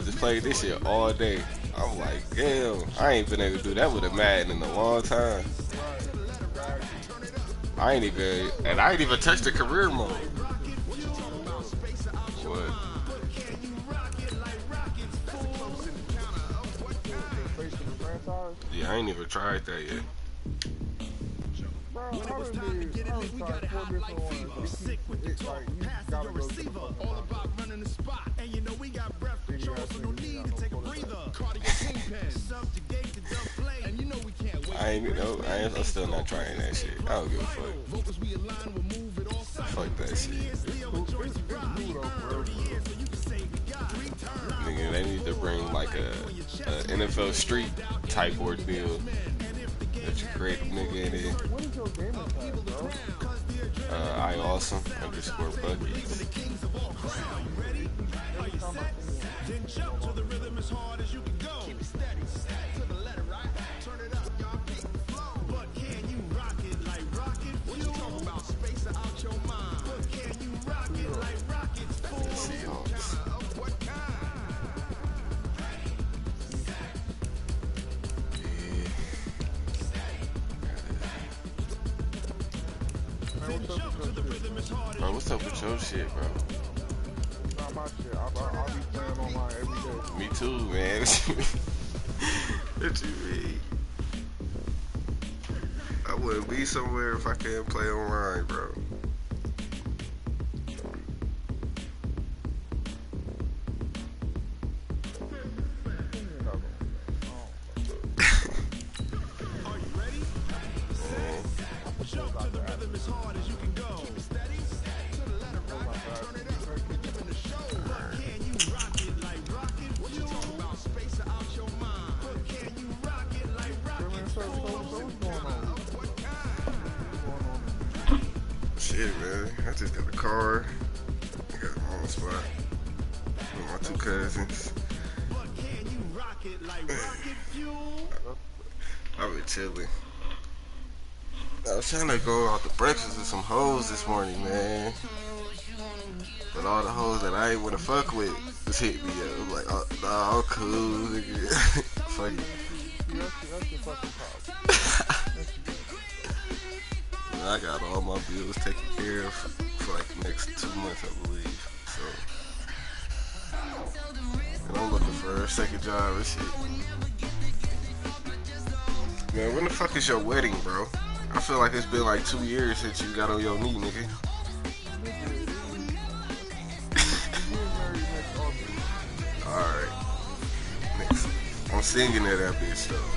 just played this shit all day. I'm like, damn, I ain't been able to do that with a Madden in a long time. I ain't even touched the career mode. What? Yeah, I ain't even tried that yet. Bro, I was tried 4 different ones. Sick with the talk, passing your receiver. All about running the spot. And you know we got breath control, so no need to take a breather. Cardio kingpin, subjugate the dumb play. And you know we can't wait. I'm still not trying that shit. I don't give a fuck. Fuck that shit. Nigga, they need to bring like a NFL Street type ordeal. That you create a nigga in it. What is your gamer tag, bro? I awesome _ Buckies. Then jump to the rhythm as hard as you can go. Keep it steady, to the letter, right? Turn it up, y'all beat the flow. But can you rock it like rocket? What you talking about? Space out your mind. But can you rock it like rockets? Seahawks. What kind? Bro, what's up with your shit, bro? Not my shit. I'll be playing online every day. Me too, man. What you mean? I wouldn't be somewhere if I can't play online, bro. Shit, man. I just got a car. I got my own spot with my 2 cousins. I've been chilling. I was trying to go out to breakfast with some hoes this morning, man. But all the hoes that I ain't wanna fuck with just hit me up. I'm like, oh, nah, I'm cool, nigga. Fuck it. That's your fucking problem. I got all my bills taken care of for like the next 2 months, I believe. So, and I'm looking for a second job and shit. Man, when the fuck is your wedding, bro? I feel like it's been like 2 years since you got on your knee, nigga. Alright. Next. I'm singing at that bitch, though.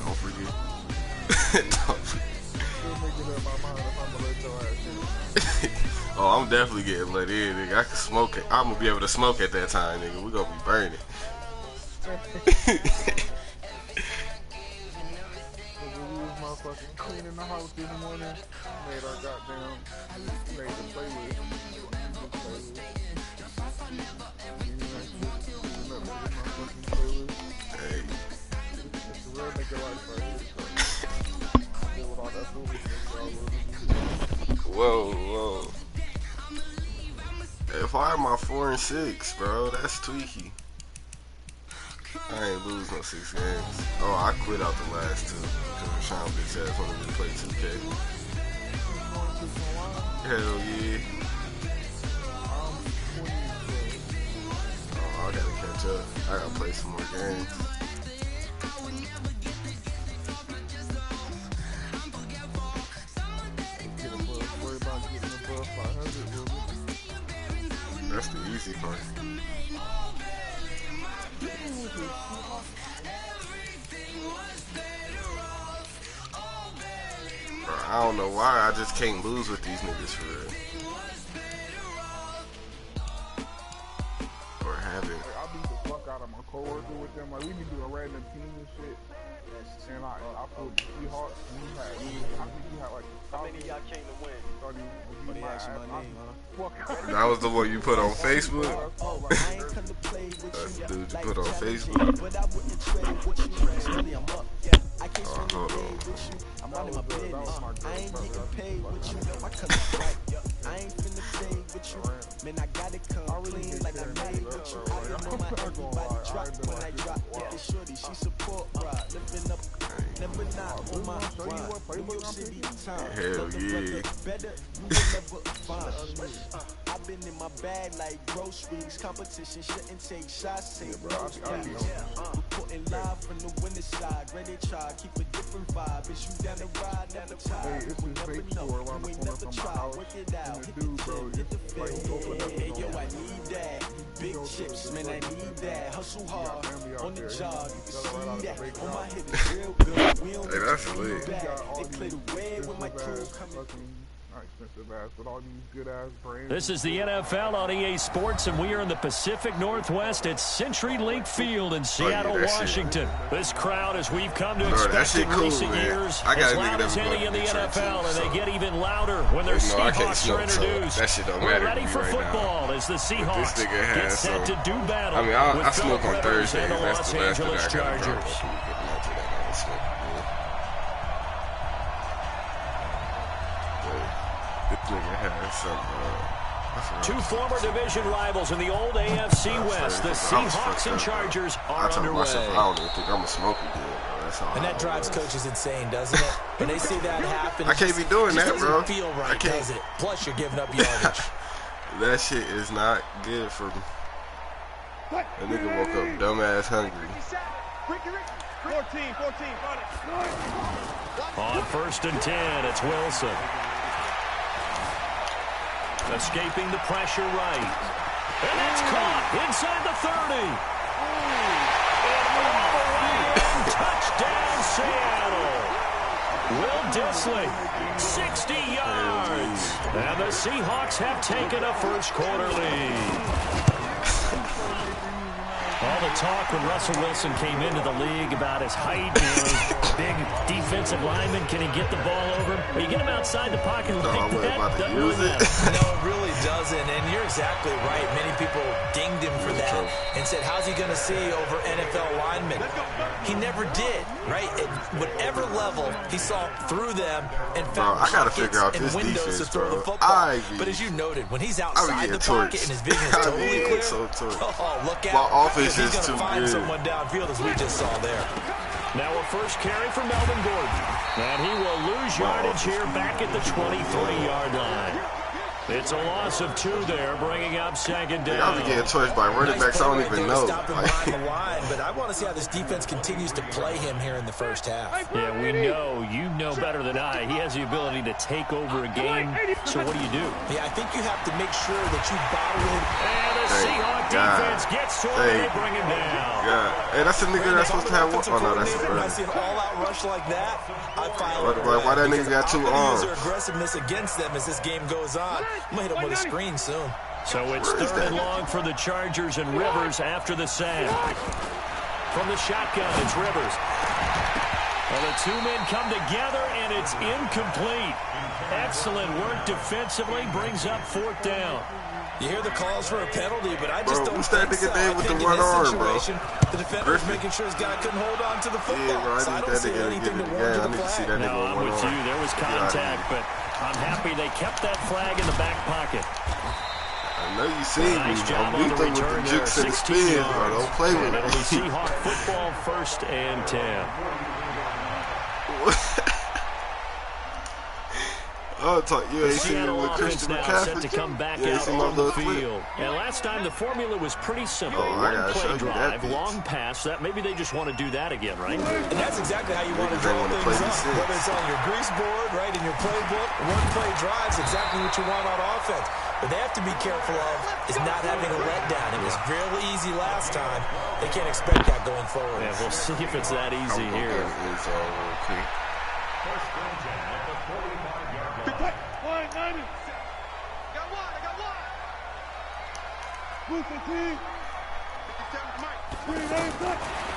Don't forget. Don't forget. Oh, I'm definitely getting let in, nigga. I can smoke it. I'm gonna be able to smoke at that time, nigga. We gonna be burning. Motherfucking cleaning the house in the morning, made our goddamn, made the playlist. Hey. It's a real nigga life right here. Deal with all that foolishness, Whoa. If I had my 4 and 6, bro, that's tweaky. I ain't lose no 6 games. Oh, I quit out the last 2 because Rashawn bitch ass wanted me to play 2K. Hell yeah. Oh, I gotta catch up. I gotta play some more games. That's the easy part. Bro, I don't know why I just can't lose with these niggas for real. Or haven't. Like, I beat the fuck out of my coworker with them. Like, we be doing random team and shit. And I pulled the Seahawks. And I think he had like how many of y'all came to win? But he asked my name, huh? That was the one you put on Facebook? That's the dude you put on Facebook? I can't Oh, spend hold the day on. with you. I'm running my business. I ain't getting paid with you. My cousin's right. I ain't finna play with you. Man, I got it come clean like I made with you. I don't know my everybody drop when I drop. Get shorty, she support ride. Living up, never not on my grind. New York City time. Hell yeah. Better, you will never find. I've been in my bag like groceries. Competition shouldn't take shots. Take notes. Reporting live from the winning side. Ready to try, keep a different vibe. Is you down the ride? Never tired. You never know. You ain't never tried. Work it out. Hit the gym, hit the field. Hey, yo, I need that. Big chips, man, I need that. Hustle hard on the job. You can see that. On my hip is real good. We don't Hey, that's lit. they clear the way with my crew coming. This is the NFL on EA Sports, and we are in the Pacific Northwest at CenturyLink Field in Seattle, Washington. This crowd, as we've come to expect in recent years, as loud as any in the NFL, and they get even louder when their Seahawks are introduced. That shit don't We're matter ready to me for right football now. as the Seahawks get set to do battle. I mean, I with smoke on Phillip Rivers Thursdays. and the That's Los the last thing I Angeles gotta drop. Chargers. This nigga has some, Two former division rivals in the old AFC West. The Seahawks and Chargers are underway. I don't even think I'm a smoker dude. And that drives coaches insane, doesn't it? When they see that happen, I can't be doing that, bro. Doesn't feel right, does it? Plus, you're giving up yardage. That shit is not good for me. That nigga woke up dumbass hungry. 14, On 1st and 10, it's Wilson. Escaping the pressure right. And it's caught inside the 30. And all the way in. Touchdown, Seattle. Will Dissly, 60 yards. And the Seahawks have taken a first quarter lead. All the talk when Russell Wilson came into the league about his height, big defensive lineman. Can he get the ball over him? But you get him outside the pocket like that, doesn't really matter. No, it really doesn't. And you're exactly right. Many people dinged him for that and said, how's he going to see over NFL linemen? He never did, right? At whatever level, he saw through them and found I gotta pockets figure out and this windows defense, to throw bro. the football. But as you noted, when he's outside the pocket and his vision is totally clear, look out. My offense He's is going too to find good. someone downfield, as we just saw there. Now a first carry for Melvin Gordon. And he will lose yardage here back at the 23-yard line. It's a loss of 2 there, bringing up second down. I'll be getting torched by running backs I don't even know. Stop him behind the line, but I want to see how this defense continues to play him here in the first half. Yeah, we know. You know better than I. He has the ability to take over a game. So what do? Yeah, I think you have to make sure that you bottle him. And the Seahawks defense gets to him and they bring him down. Yeah. Hey, that's the nigga that's supposed to have one. Oh, no, that's the When I see an all-out rush like that, I file it. Why that nigga got 2 arms? Use their aggressiveness against them as this game goes on. I'm going to hit him with a screen soon. So it's 3rd and long for the Chargers and Rivers after the sack. From the shotgun, it's Rivers. Well, the 2 men come together, and it's incomplete. Excellent work defensively, brings up 4th down. You hear the calls for a penalty, but I just don't who's that think so. nigga there with the one arm, bro? The defender was making sure his guy couldn't hold on to the football. Yeah, bro, so I don't see anything to warrant I the need to see flag. that nigga No, I'm with with one you. arm. There was contact, but I'm happy they kept that flag in the back pocket. I know you seen me. Nice job I'm on the lethal with return the there, jukes and the 16 spins, yards. bro. Don't play with And it'll be me. Seahawk football, 1st and 10. Oh, you ain't seen me Seattle with offense Christian now set McCaffrey? to come back You ain't out seen my on the little clip? field. And last time the formula was pretty simple. Oh, I One gotta show play you drive, that bitch. long pass. That maybe they just want to do that again, right? And that's exactly how you want to Niggas draw ain't wanna things play up. D6. Whether it's on your grease board, right, in your playbook, one play drives exactly what you want on offense. What they have to be careful of is not having a letdown. It was fairly easy last time. They can't expect that going forward. Yeah, we'll see if it's that easy here. It's all okay.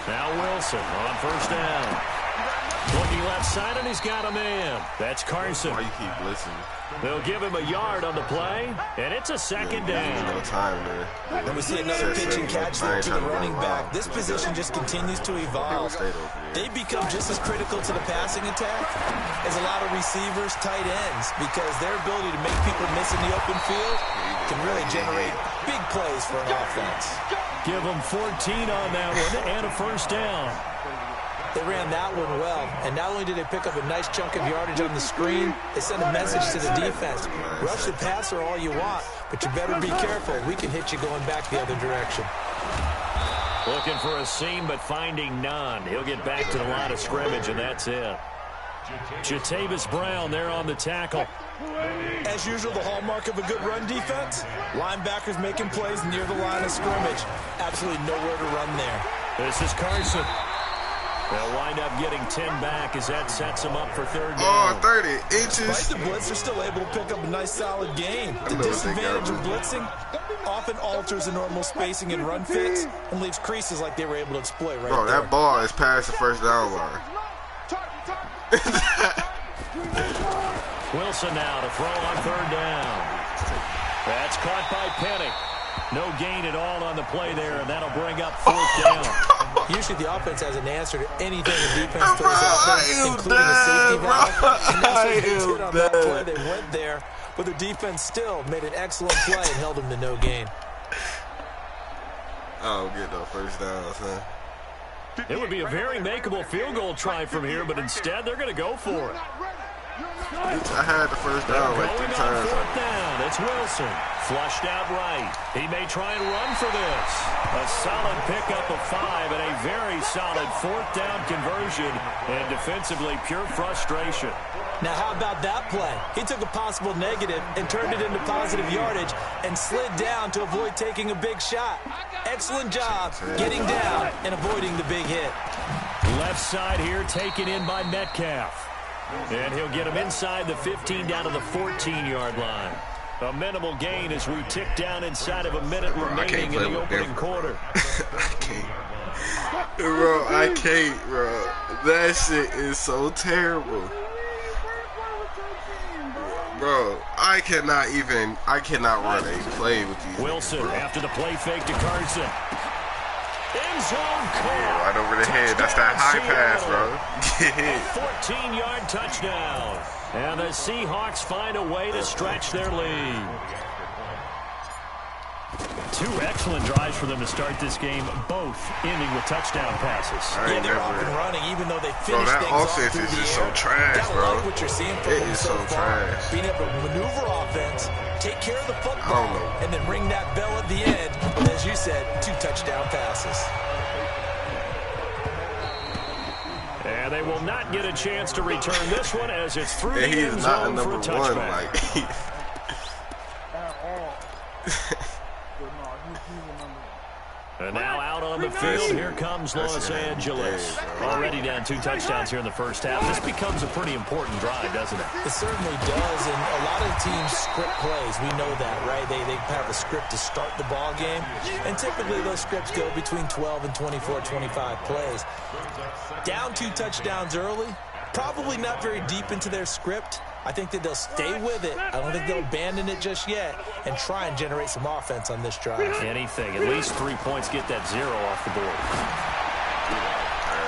Now Wilson on 1st down. Looking left side, and he's got a man. That's Carson. Why you keep blitzing? They'll give him a yard on the play, and it's a second down. No time there. And we see another pitch and catch there to the running back. This position just continues to evolve. They become just as critical to the passing attack as a lot of receivers, tight ends, because their ability to make people miss in the open field can really generate big plays for an offense. Give them 14 on that one and a first down. They ran that one well, and not only did they pick up a nice chunk of yardage on the screen, they sent a message to the defense. Rush the passer all you want, but you better be careful. We can hit you going back the other direction. Looking for a seam, but finding none. He'll get back to the line of scrimmage, and that's it. Jatavis Brown there on the tackle. As usual, the hallmark of a good run defense, linebackers making plays near the line of scrimmage. Absolutely nowhere to run there. This is Carson. They'll wind up getting 10 back as that sets them up for third Oh, down. 30 inches. Right, the blitz are still able to pick up a nice solid gain. The disadvantage of blitzing often alters the normal spacing and run fits and leaves creases like they were able to exploit right Bro, there. that ball is past the first down line. Wilson now to throw on third down. That's caught by Penny. No gain at all on the play there, and that'll bring up fourth down. Usually the offense has an answer to anything the defense throws out there, including a safety valve. And that's what they did on that play. They went there, but the defense still made an excellent play and held them to no gain. I don't get no first downs, huh? It would be a very makeable field goal try from here, but instead they're going to go for it. I had the first down like 3 Going on times. fourth down, it's Wilson. Flushed out right. He may try and run for this. A solid pickup of 5 and a very solid fourth down conversion. And defensively, pure frustration. Now, how about that play? He took a possible negative and turned it into positive yardage and slid down to avoid taking a big shot. Excellent job getting down and avoiding the big hit. Left side here taken in by Metcalf. And he'll get him inside the 15 down to the 14-yard line. A minimal gain as we tick down inside of a minute remaining in the opening quarter. I can't. Bro, I can't, bro. That shit is so terrible. Bro, I cannot run a play with these Wilson niggas, after the play fake to Carson. End zone call. right over the head. That's that high pass, bro. Get hit. 14-yard touchdown. And the Seahawks find a way to stretch their lead. 2 excellent drives for them to start this game, both ending with touchdown passes. Yeah, they're up and running, even though they Bro, finished that things off offense through is the just air. so trash, Gotta bro. like what you're seeing from It them is so so far. trash. Being able to maneuver offense, take care of the I football, don't know. and then ring that bell at the end with, as you said, 2 touchdown passes. And they will not get a chance to return this one as it's through And the he end is not a zone for a number touchback. 1. Like, And now out on the field, here comes Los Angeles. Already down 2 touchdowns here in the first half. This becomes a pretty important drive, doesn't it? It certainly does, and a lot of teams script plays. We know that, right? They have a script to start the ball game, and typically those scripts go between 12 and 24, 25 plays. Down 2 touchdowns early, probably not very deep into their script. I think that they'll stay with it. I don't think they'll abandon it just yet and try and generate some offense on this drive. Anything. At least 3 points, get that 0 off the board.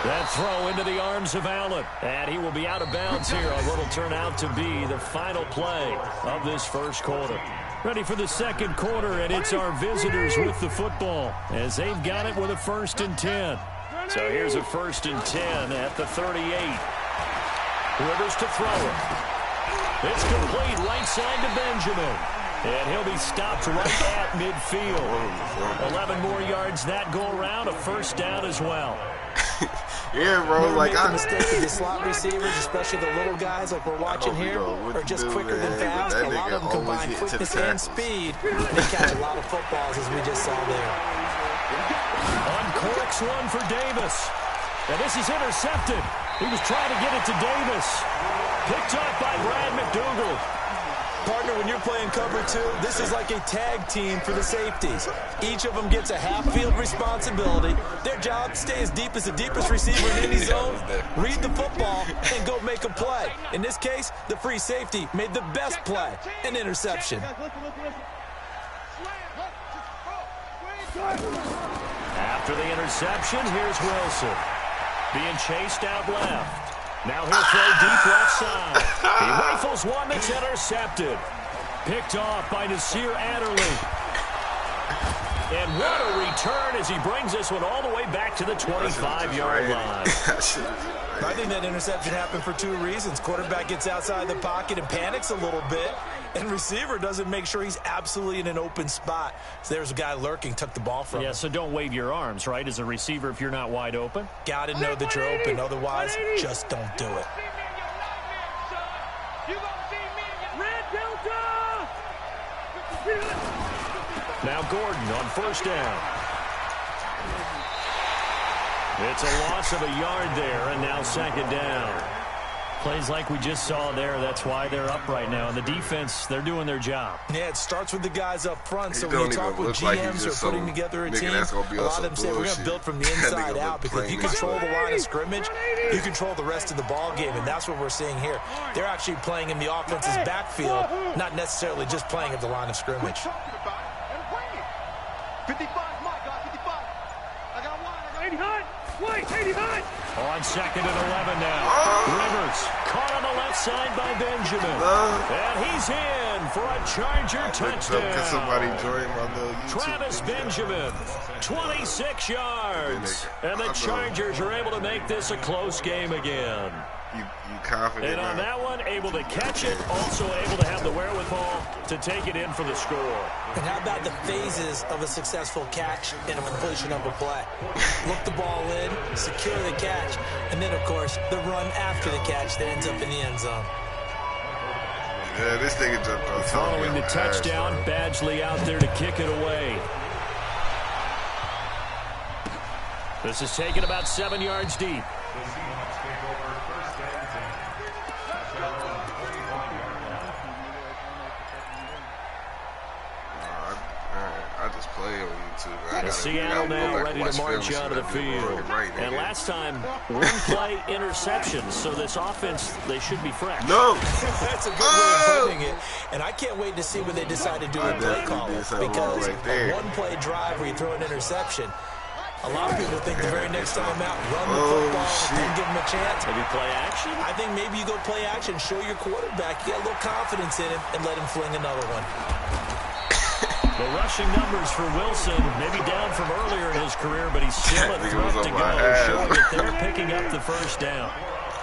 That throw into the arms of Allen. And he will be out of bounds here on what will turn out to be the final play of this first quarter. Ready for the second quarter, and it's our visitors with the football as they've got it with a 1st and 10. So here's a 1st and 10 at the 38. Rivers to throw it. It's complete right side to Benjamin. And he'll be stopped right at midfield. 11 more yards that go around, a 1st down as well. yeah, bro. Never Like, make the mistake of the slot receivers, especially the little guys like we're watching here, are just quicker than fast. A lot of them combine quickness and speed, and they catch a lot of footballs, as we just saw there. Uncorks one for Davis. And this is intercepted. He was trying to get it to Davis. Picked up by Brad McDougal. Partner, when you're playing cover two, this is like a tag team for the safeties. Each of them gets a half-field responsibility. Their job, stay as deep as the deepest receiver in any zone, read the football, and go make a play. In this case, the free safety made the best play, an interception. After the interception, here's Wilson. Being chased out left. Now he'll throw deep left side. He rifles one that's intercepted. Picked off by Nasir Adderley. And what a return as he brings this one all the way back to the 25-yard line. I think that interception happened for two reasons. Quarterback gets outside the pocket and panics a little bit, and receiver doesn't make sure he's absolutely in an open spot. So there's a guy lurking, took the ball from him. Yeah, so don't wave your arms, right, as a receiver if you're not wide open? Got to know that you're open. Otherwise, just don't do it. Now Gordon on first down. It's a loss of a yard there, and now second down. Plays like we just saw there. That's why they're up right now. And the defense, they're doing their job. Yeah, it starts with the guys up front. So when you talk with GMs who are putting together a team, a lot of them say we're going to build from the inside out, because if you control the line of scrimmage, you control the rest of the ball game, and that's what we're seeing here. They're actually playing in the offense's backfield, not necessarily just playing at the line of scrimmage. 55, Mike, 55. I got one. I got 80 high. Wait, 80 high. On second and 11 now. Rivers caught on the left side by Benjamin. And he's in for a Charger touchdown. Can somebody join my little YouTube? Travis Benjamin, 26 yards. And the Chargers are able to make this a close game again. You confident? And on that one, able to catch it, also able to have the wherewithal to take it in for the score. And how about the phases of a successful catch and a completion of a play? Look the ball in, secure the catch, and then, of course, the run after the catch that ends up in the end zone. Yeah, this nigga jumped on top. Following the touchdown, Badgley out there to kick it away. This is taken about 7 yards deep. I just play on YouTube. Seattle now ready to march out of the field. And last time, one play interceptions, so this offense, they should be fresh. No! That's a good way of putting it. And I can't wait to see what they decide to do with play calling. Because a one-play drive where you throw an interception, a lot of people think the very next time out, run the football and then give them a chance. Maybe play action? I think maybe you go play action, show your quarterback, you got a little confidence in him, and let him fling another one. The rushing numbers for Wilson, maybe down from earlier in his career, but he's still a threat to go, showing that they're picking up the first down.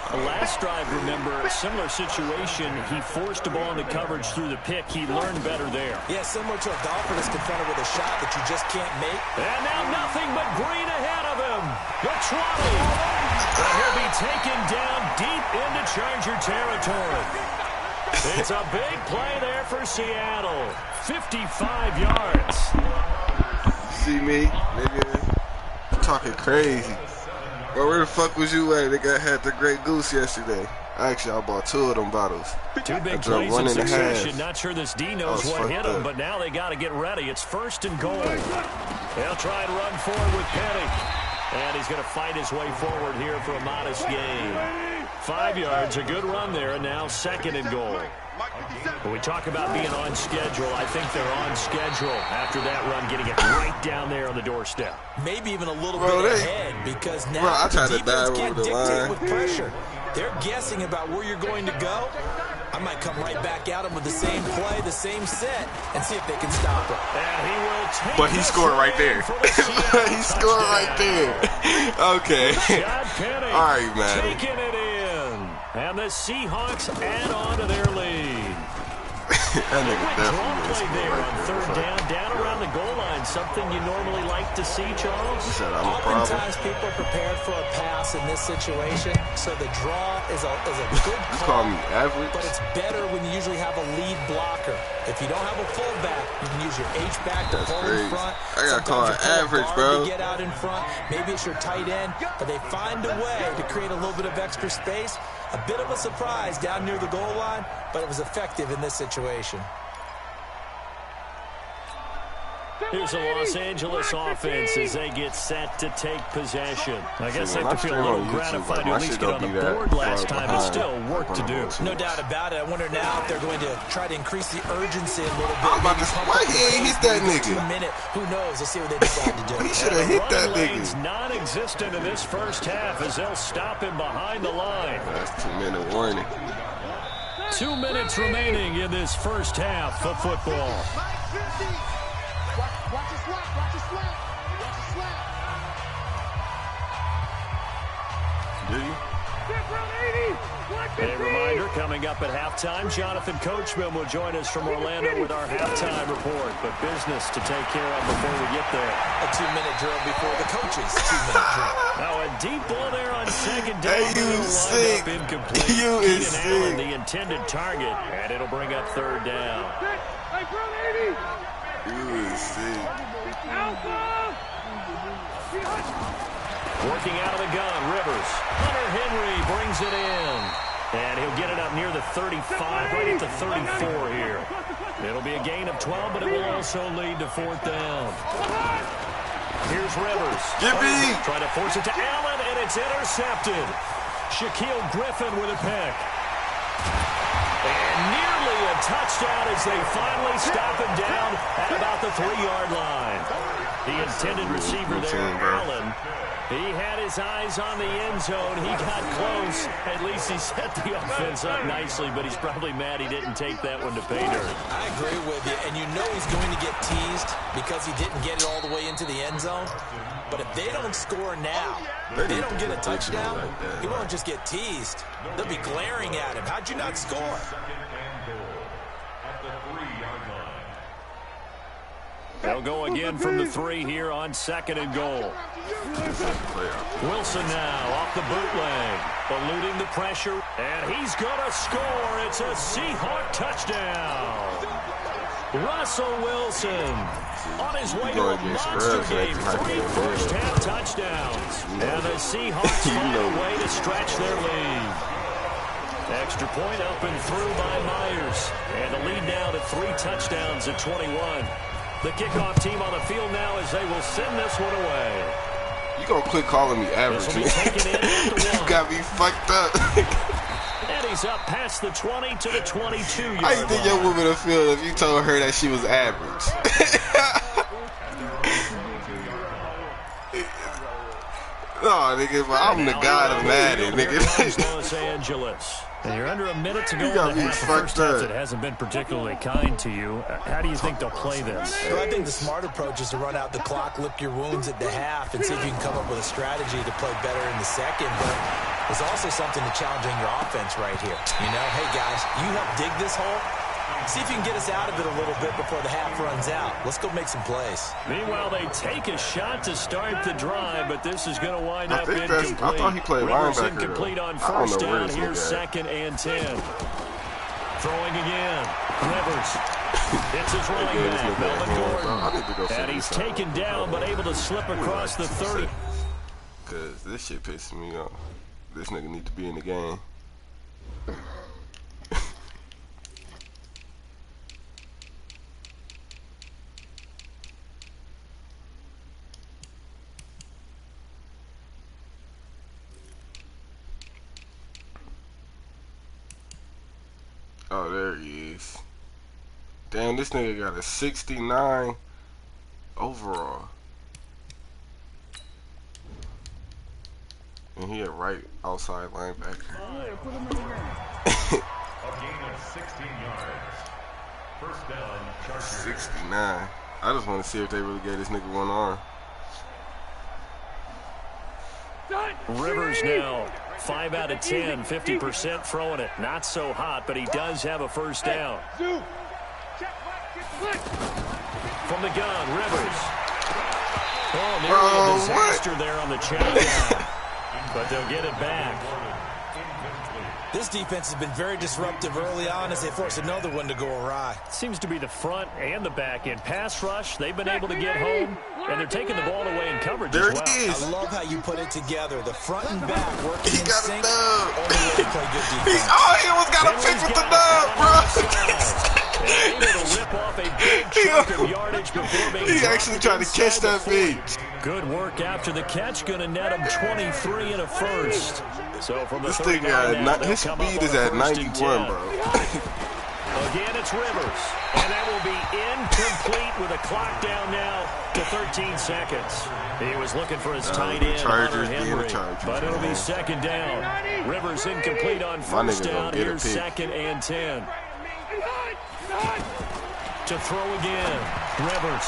The last drive, remember, similar situation. He forced a ball into coverage through the pick. He learned better there. Yeah, similar to a golfer that's confronted with a shot that you just can't make. And now nothing but green ahead of him. The trolley. And he'll be taken down deep into Charger territory. It's a big play there for Seattle. 55 yards. See me, nigga, talking crazy. Well, where the fuck was you at? Nigga had the Great Goose yesterday. Actually, I bought 2 of them bottles. 2 big plays in succession. Not sure this D knows what hit him, but now they got to get ready. It's first and goal. They'll try and run forward with Penny. And he's going to fight his way forward here for a modest gain. 5 yards, a good run there, and now second and goal. When we talk about being on schedule, I think they're on schedule after that run, getting it right down there on the doorstep. Maybe even a little bit ahead, because now the defense can't dictate with pressure. They're guessing about where you're going to go. I might come right back at him with the same play, the same set, and see if they can stop it. And he will take but he scored right there. He scored right there. Okay. All right, man. Taking it in. And the Seahawks add on to their lead. That nigga definitely play there on third down around the goal line. Something you normally like to see, Charles? Oftentimes people are prepared for a pass in this situation, so the draw is a good call. You call me average? But it's better when you usually have a lead blocker. If you don't have a fullback, you can use your H-back to pull in front. I got called average, bro. To get out in front. Maybe it's your tight end, but they find a way to create a little bit of extra space. A bit of a surprise down near the goal line, but it was effective in this situation. Here's the Los Angeles offense as they get set to take possession. I guess they have to feel a little gratified to at least get on the board last time, but still work to do. No doubt about it. I wonder now if they're going to try to increase the urgency a little bit. I'm about to say, why he ain't hit that nigga? 2 minute. Who knows? Let's see what they decide to do. He should have hit that lane's nigga. non-existent in this first half as they'll stop him behind the line. That's 2-minute warning. 2 minutes remaining in this first half of football. Watch your slap, watch your slap, watch your slap. Did you? A reminder, coming up at halftime, Jonathan Coachman will join us from Orlando with our halftime report. But business to take care of before we get there. A 2-minute drill before the coaches' 2-minute drill. Now a deep ball there on second down. Hey, you sick. Incomplete. You is Keenan Allen, sick. the intended target, and it'll bring up third down. You is sick. Working out of the gun, Rivers. Hunter Henry brings it in. And he'll get it up near the 35, right at the 34 here. It'll be a gain of 12, but it will also lead to fourth down. Here's Rivers. Jimmy! Trying to force it to Allen, and it's intercepted. Shaquille Griffin with a pick. And nearly a touchdown as they finally stop him down at about the 3-yard line. The intended receiver there, Allen. He had his eyes on the end zone. He got close. At least he set the offense up nicely, but he's probably mad he didn't take that one to pay dirt. I agree with you, and you know he's going to get teased because he didn't get it all the way into the end zone. But if they don't score now, if they don't get a touchdown, he won't just get teased. They'll be glaring at him. How'd you not score? They'll go again from the 3 here on second and goal. Wilson now off the bootleg, eluding the pressure, and he's going to score. It's a Seahawk touchdown. Russell Wilson on his way to a monster game. 3 first-half touchdowns. And the Seahawks find a way to stretch their lead. Extra point up and through by Myers. And the lead now to 3 touchdowns at 21. The kickoff team on the field now as they will send this one away. You gonna quit calling me average, man. You got me fucked up. And he's up past the 20 to the 22-yard How you think your woman would feel if you told her that she was average? No, nigga, but I'm the god of Madden, nigga. Los Angeles. And you're under a minute to go in got the me half. The fucked first half up. that hasn't been particularly kind to you. How do you think they'll play this? Well, I think the smart approach is to run out the clock, lick your wounds at the half, and see if you can come up with a strategy to play better in the second. But there's also something to challenging your offense right here. You know, hey, guys, you help dig this hole. See if you can get us out of it a little bit before the half runs out. Let's go make some plays. Meanwhile, they take a shot to start the drive, but this is going to wind up incomplete. I thought he played Rivers linebacker, incomplete though. on I don't first know where down. this Here's nigga at. 2nd and 10. Throwing again. Rivers. It's his running Yeah, this back, nigga Melvin at Gordon. home. I need to go And figure he's this out. taken down, but able to slip across the 30. Cause this shit pisses me off. This nigga need to be in the game. Oh, there he is. Damn, this nigga got a 69 overall. And he a right outside linebacker. A gain of 16 yards. First down, Chargers. 69. I just want to see if they really gave this nigga one arm. Rivers now 5 out of 10, 50% throwing it. Not so hot, but he does have a first down. From the gun, Rivers. Oh, nearly a disaster there on the check down. But they'll get it back. This defense has been very disruptive early on as they force another one to go awry. Seems to be the front and the back end. Pass rush, they've been able to get home, and they're taking the ball away in coverage There as well. it is. I love how you put it together. The front and back working He in got a sync. dub. Only way to play good defense. He almost got a pick with the dub, bro. Able to rip off a big chunk of yardage before being He dropped actually tried to catch inside that the 40. bitch. Good work after the catch. Going to net him 23 and a first. So from the This 39 thing now, got they'll his come up speed on is a at 1st and 91, 10. bro. Again, it's Rivers. And that will be incomplete with a clock down now to 13 seconds. He was looking for his tight end, Hunter Henry, but it'll be 2nd down. Rivers incomplete on 1st down. Here's 2nd and 10. To throw again, Rivers.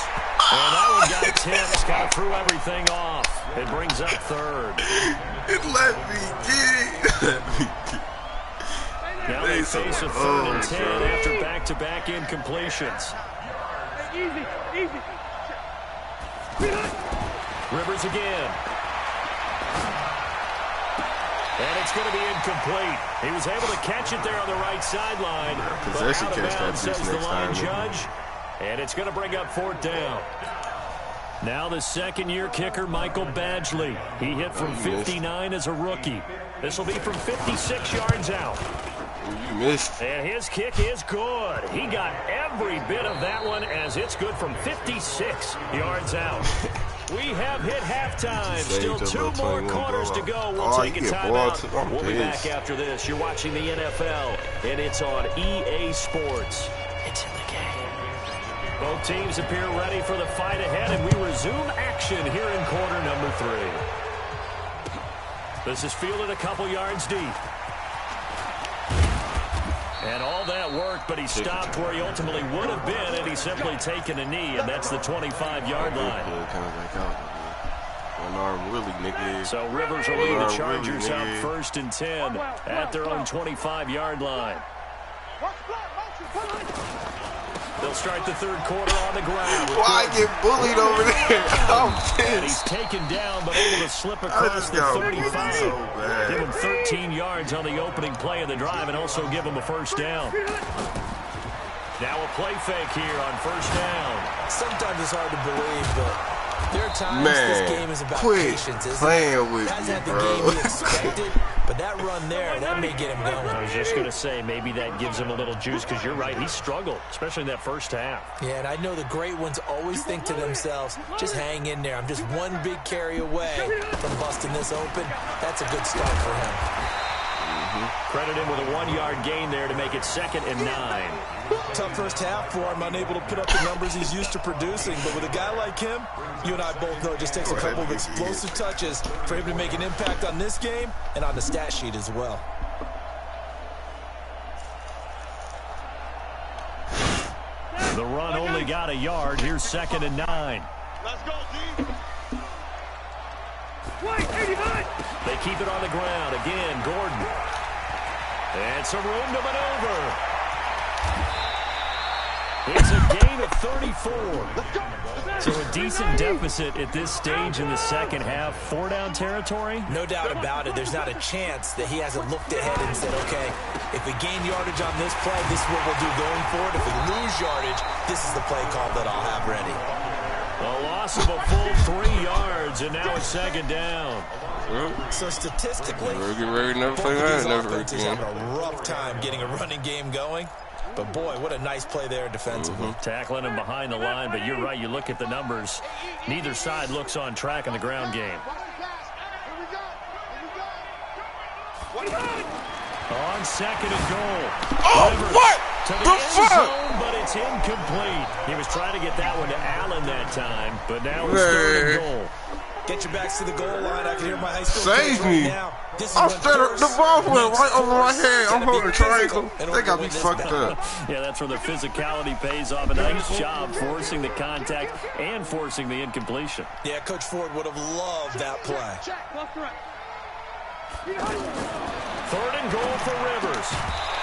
And that one got tipped, kind of threw everything off. It brings up 3rd. It let me get. Now they face a 3rd and 10 after back-to-back incompletions. Rivers again. And it's going to be incomplete. He was able to catch it there on the right sideline. But out of bounds, says the line judge. And it's going to bring up 4th down. Now the 2nd-year kicker, Michael Badgley. He hit from 59 as a rookie. This will be from 56 yards out. You missed. And his kick is good. He got every bit of that one as it's good from 56 yards out. We have hit halftime. Still 2 more quarters to go. We'll take a timeout. We'll be back after this. You're watching the NFL, and it's on EA Sports. It's in the game. Both teams appear ready for the fight ahead, and we resume action here in quarter number 3. This is fielded a couple yards deep. And all that worked, but he stopped where he ultimately would have been, and he's simply taken a knee, and that's the 25-yard line. One arm really, nigga. So Rivers will lead the Chargers out 1st and 10 at their own 25-yard line. They'll start the 3rd quarter on the ground. Why get bullied over there? I'm pissed. And he's taken down, but able to slip across the 35. So give him 13 yards on the opening play of the drive and also give him a 1st down. Now a play fake here on 1st down. Sometimes it's hard to believe, but there are times this game is about patience, isn't playing it? with Hasn't had the me, game bro. he expected, but that run there, that may get him going. I was just going to say, maybe that gives him a little juice, because you're right, he struggled, especially in that 1st half. Yeah, and I know the great ones always think to themselves, just hang in there. I'm just one big carry away from busting this open. That's a good start for him. Credit him with a 1-yard gain there to make it 2nd and 9. Tough 1st half for him, unable to put up the numbers he's used to producing. But with a guy like him, you and I both know it just takes a couple of explosive touches for him to make an impact on this game and on the stat sheet as well. The run only got a yard. Here's 2nd and 9. Let's go, D. They keep it on the ground. Again, Gordon. And some room to maneuver. It's a gain of 34. So a decent deficit at this stage in the 2nd half. 4-down territory? No doubt about it. There's not a chance that he hasn't looked ahead and said, okay, if we gain yardage on this play, this is what we'll do going forward. If we lose yardage, this is the play call that I'll have ready. A loss of a full 3 yards, and now it's 2nd down. So statistically, We're getting ready to never both play of that. these Never offenses again. having a rough time getting a running game going. But, boy, what a nice play there defensively. Tackling him behind the line, but you're right. You look at the numbers. Neither side looks on track in the ground game. On 2nd and goal. Oh, Rivers what? to the The end fuck? zone, but it's incomplete. He was trying to get that one to Allen that time, but now it's 3rd and goal. Get your backs to the goal line. I can hear my high school Save coach right me. now. This is I'm when standing, the ball went right over my head. I'm Gotta be holding a triangle. physical in They order got to me win this fucked battle. up. Yeah, that's where the physicality pays off. A nice job forcing the contact and forcing the incompletion. Yeah, Coach Ford would have loved that play. 3rd and goal for Rivers.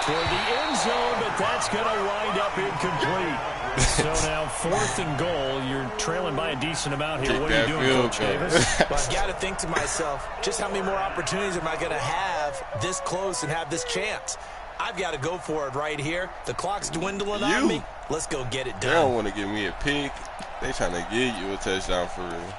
toward the end zone, but that's going to wind up incomplete. So now 4th and goal. You're trailing by a decent amount here. What are you doing, Coach Davis? Well, I've got to think to myself, just how many more opportunities am I going to have this close and have this chance? I've got to go for it right here. The clock's dwindling on me. Let's go get it done. They don't want to give me a pick. They trying to give you a touchdown for real.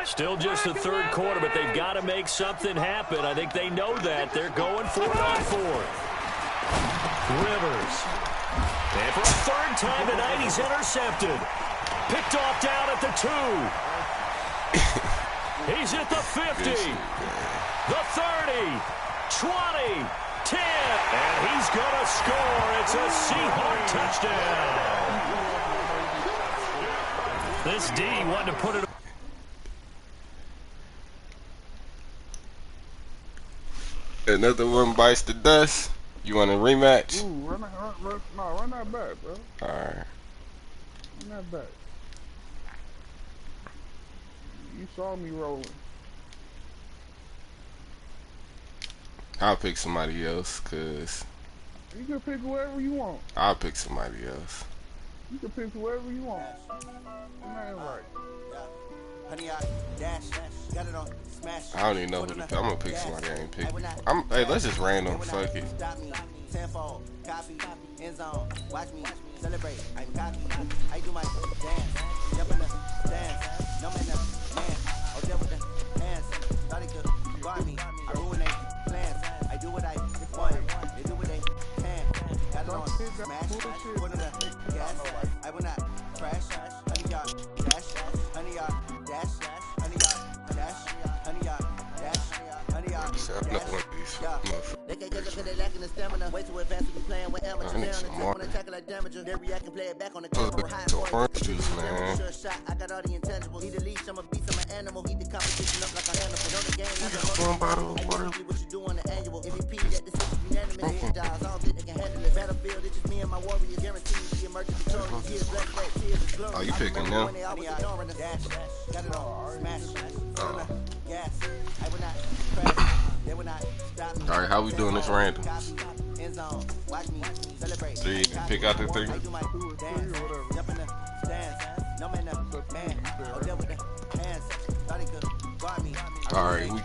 Still just the 3rd quarter, but they've got to make something happen. I think they know that. They're going for it on 4th. Rivers. And for a 3rd time tonight, he's intercepted. Picked off down at the 2. He's at the 50. The 30. 20. 10. And he's going to score. It's a Seahawk touchdown. This D wanted to put it. Another one bites the dust. You want a rematch? Ooh, run that back, bro. Alright. Run that back. You saw me rolling. I'll pick somebody else, cause You can pick whoever you want. I'll pick somebody else. You can pick whoever you want. That ain't right. Honey, dash, got it on, smash. I don't even know who to pick. I'm gonna pick somebody I ain't pick. Hey, let's just random. Fuck it. Stop me, tenfold, copy, end zone, watch me, celebrate, I'm cocky. I do my dance, jump in the dance, no man, man, I'll deal with the hands, thought it could guard me, I ruin their plans, I do what I want, they do what they can, got it on, smash, put in the gas, I will not crash, honey, y'all, dash, honey, y'all, dash, honey, y'all, dash, honey, y'all, dash, honey, y'all, dash, they can't get up because they lacking the stamina. Way too advanced to be playing with amateurs. They on the tip when they tackle like damager. They react and play it back on the camera. High orange juice, man. Sure shot, I got all the intangibles. Need a leash, I'm a beast, I'm an animal. Heat the competition up like a animal. On the game, One bottle of water. what you do on the annual. MVP, that decision unanimous. Hit dials, I don't think they can handle it. Battlefield, it's just me and my warriors. Guaranteed to be emerging victorious. Years, black, tears, and glory. Oh, you picking them? Got it on, smash, gas. I will not crash. They will not stop me. Alright, how we doing this random? End zone, watch me, celebrate. 3. Pick out the 3. I do my dance, jump in the stands. No man, man. I'll deal with the hands. Thought he could guard me. Alright, we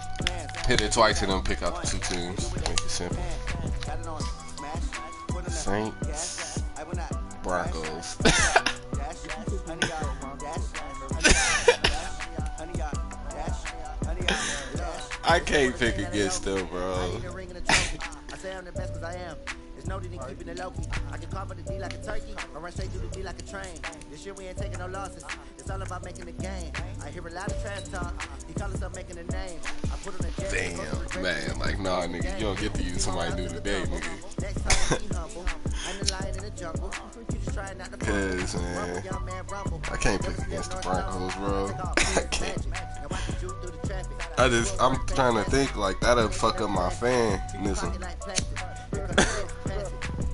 hit it twice and then pick out the 2 teams. Make it simple. Got it on, smash. Put in the Saints, I will not Broncos. dash. Honey, y'all, dash. Honey, y'all, dash. Honey, y'all, dash. I can't pick against them, bro. I say I'm the best cause I am. It's no need in keeping it low key. I can carve the D like a turkey, or run straight through the D like a train. This year we ain't taking no losses. It's all about making the game. I hear a lot of trash talk. He call himself making a name. I put on a jet. Damn, man. Like, nah, nigga. You don't get to use somebody new today, nigga. Next time be humble. I'm the lion in the jungle. You just try not to Cause, man, I can't pick against the Broncos, bro. I can't. I'm trying to think, like, that'll fuck up my fan. Listen.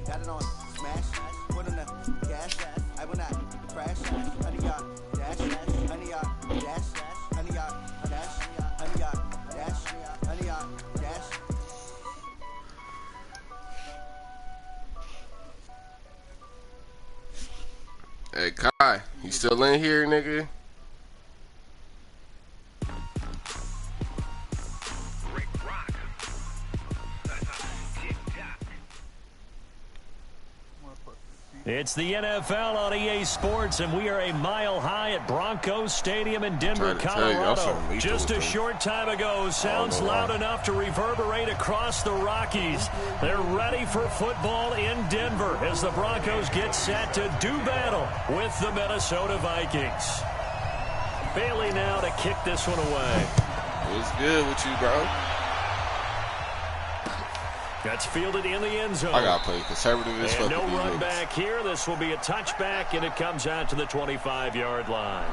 Got it on, smash, put in the gas, I will not crash, honey, y'all, dash, honey, y'all, dash, honey, y'all, dash, honey, y'all, dash, honey, y'all, dash. Hey, Kai, you still in here, nigga? It's the NFL on EA Sports, and we are a mile high at Broncos Stadium in Denver, Colorado. Just a short time ago, sounds loud enough to reverberate across the Rockies. They're ready for football in Denver as the Broncos get set to do battle with the Minnesota Vikings. Bailey now to kick this one away. What's good with you, bro? That's fielded in the end zone. I gotta play conservative as fuck. And no run back here. This will be a touchback, and it comes out to the 25-yard line.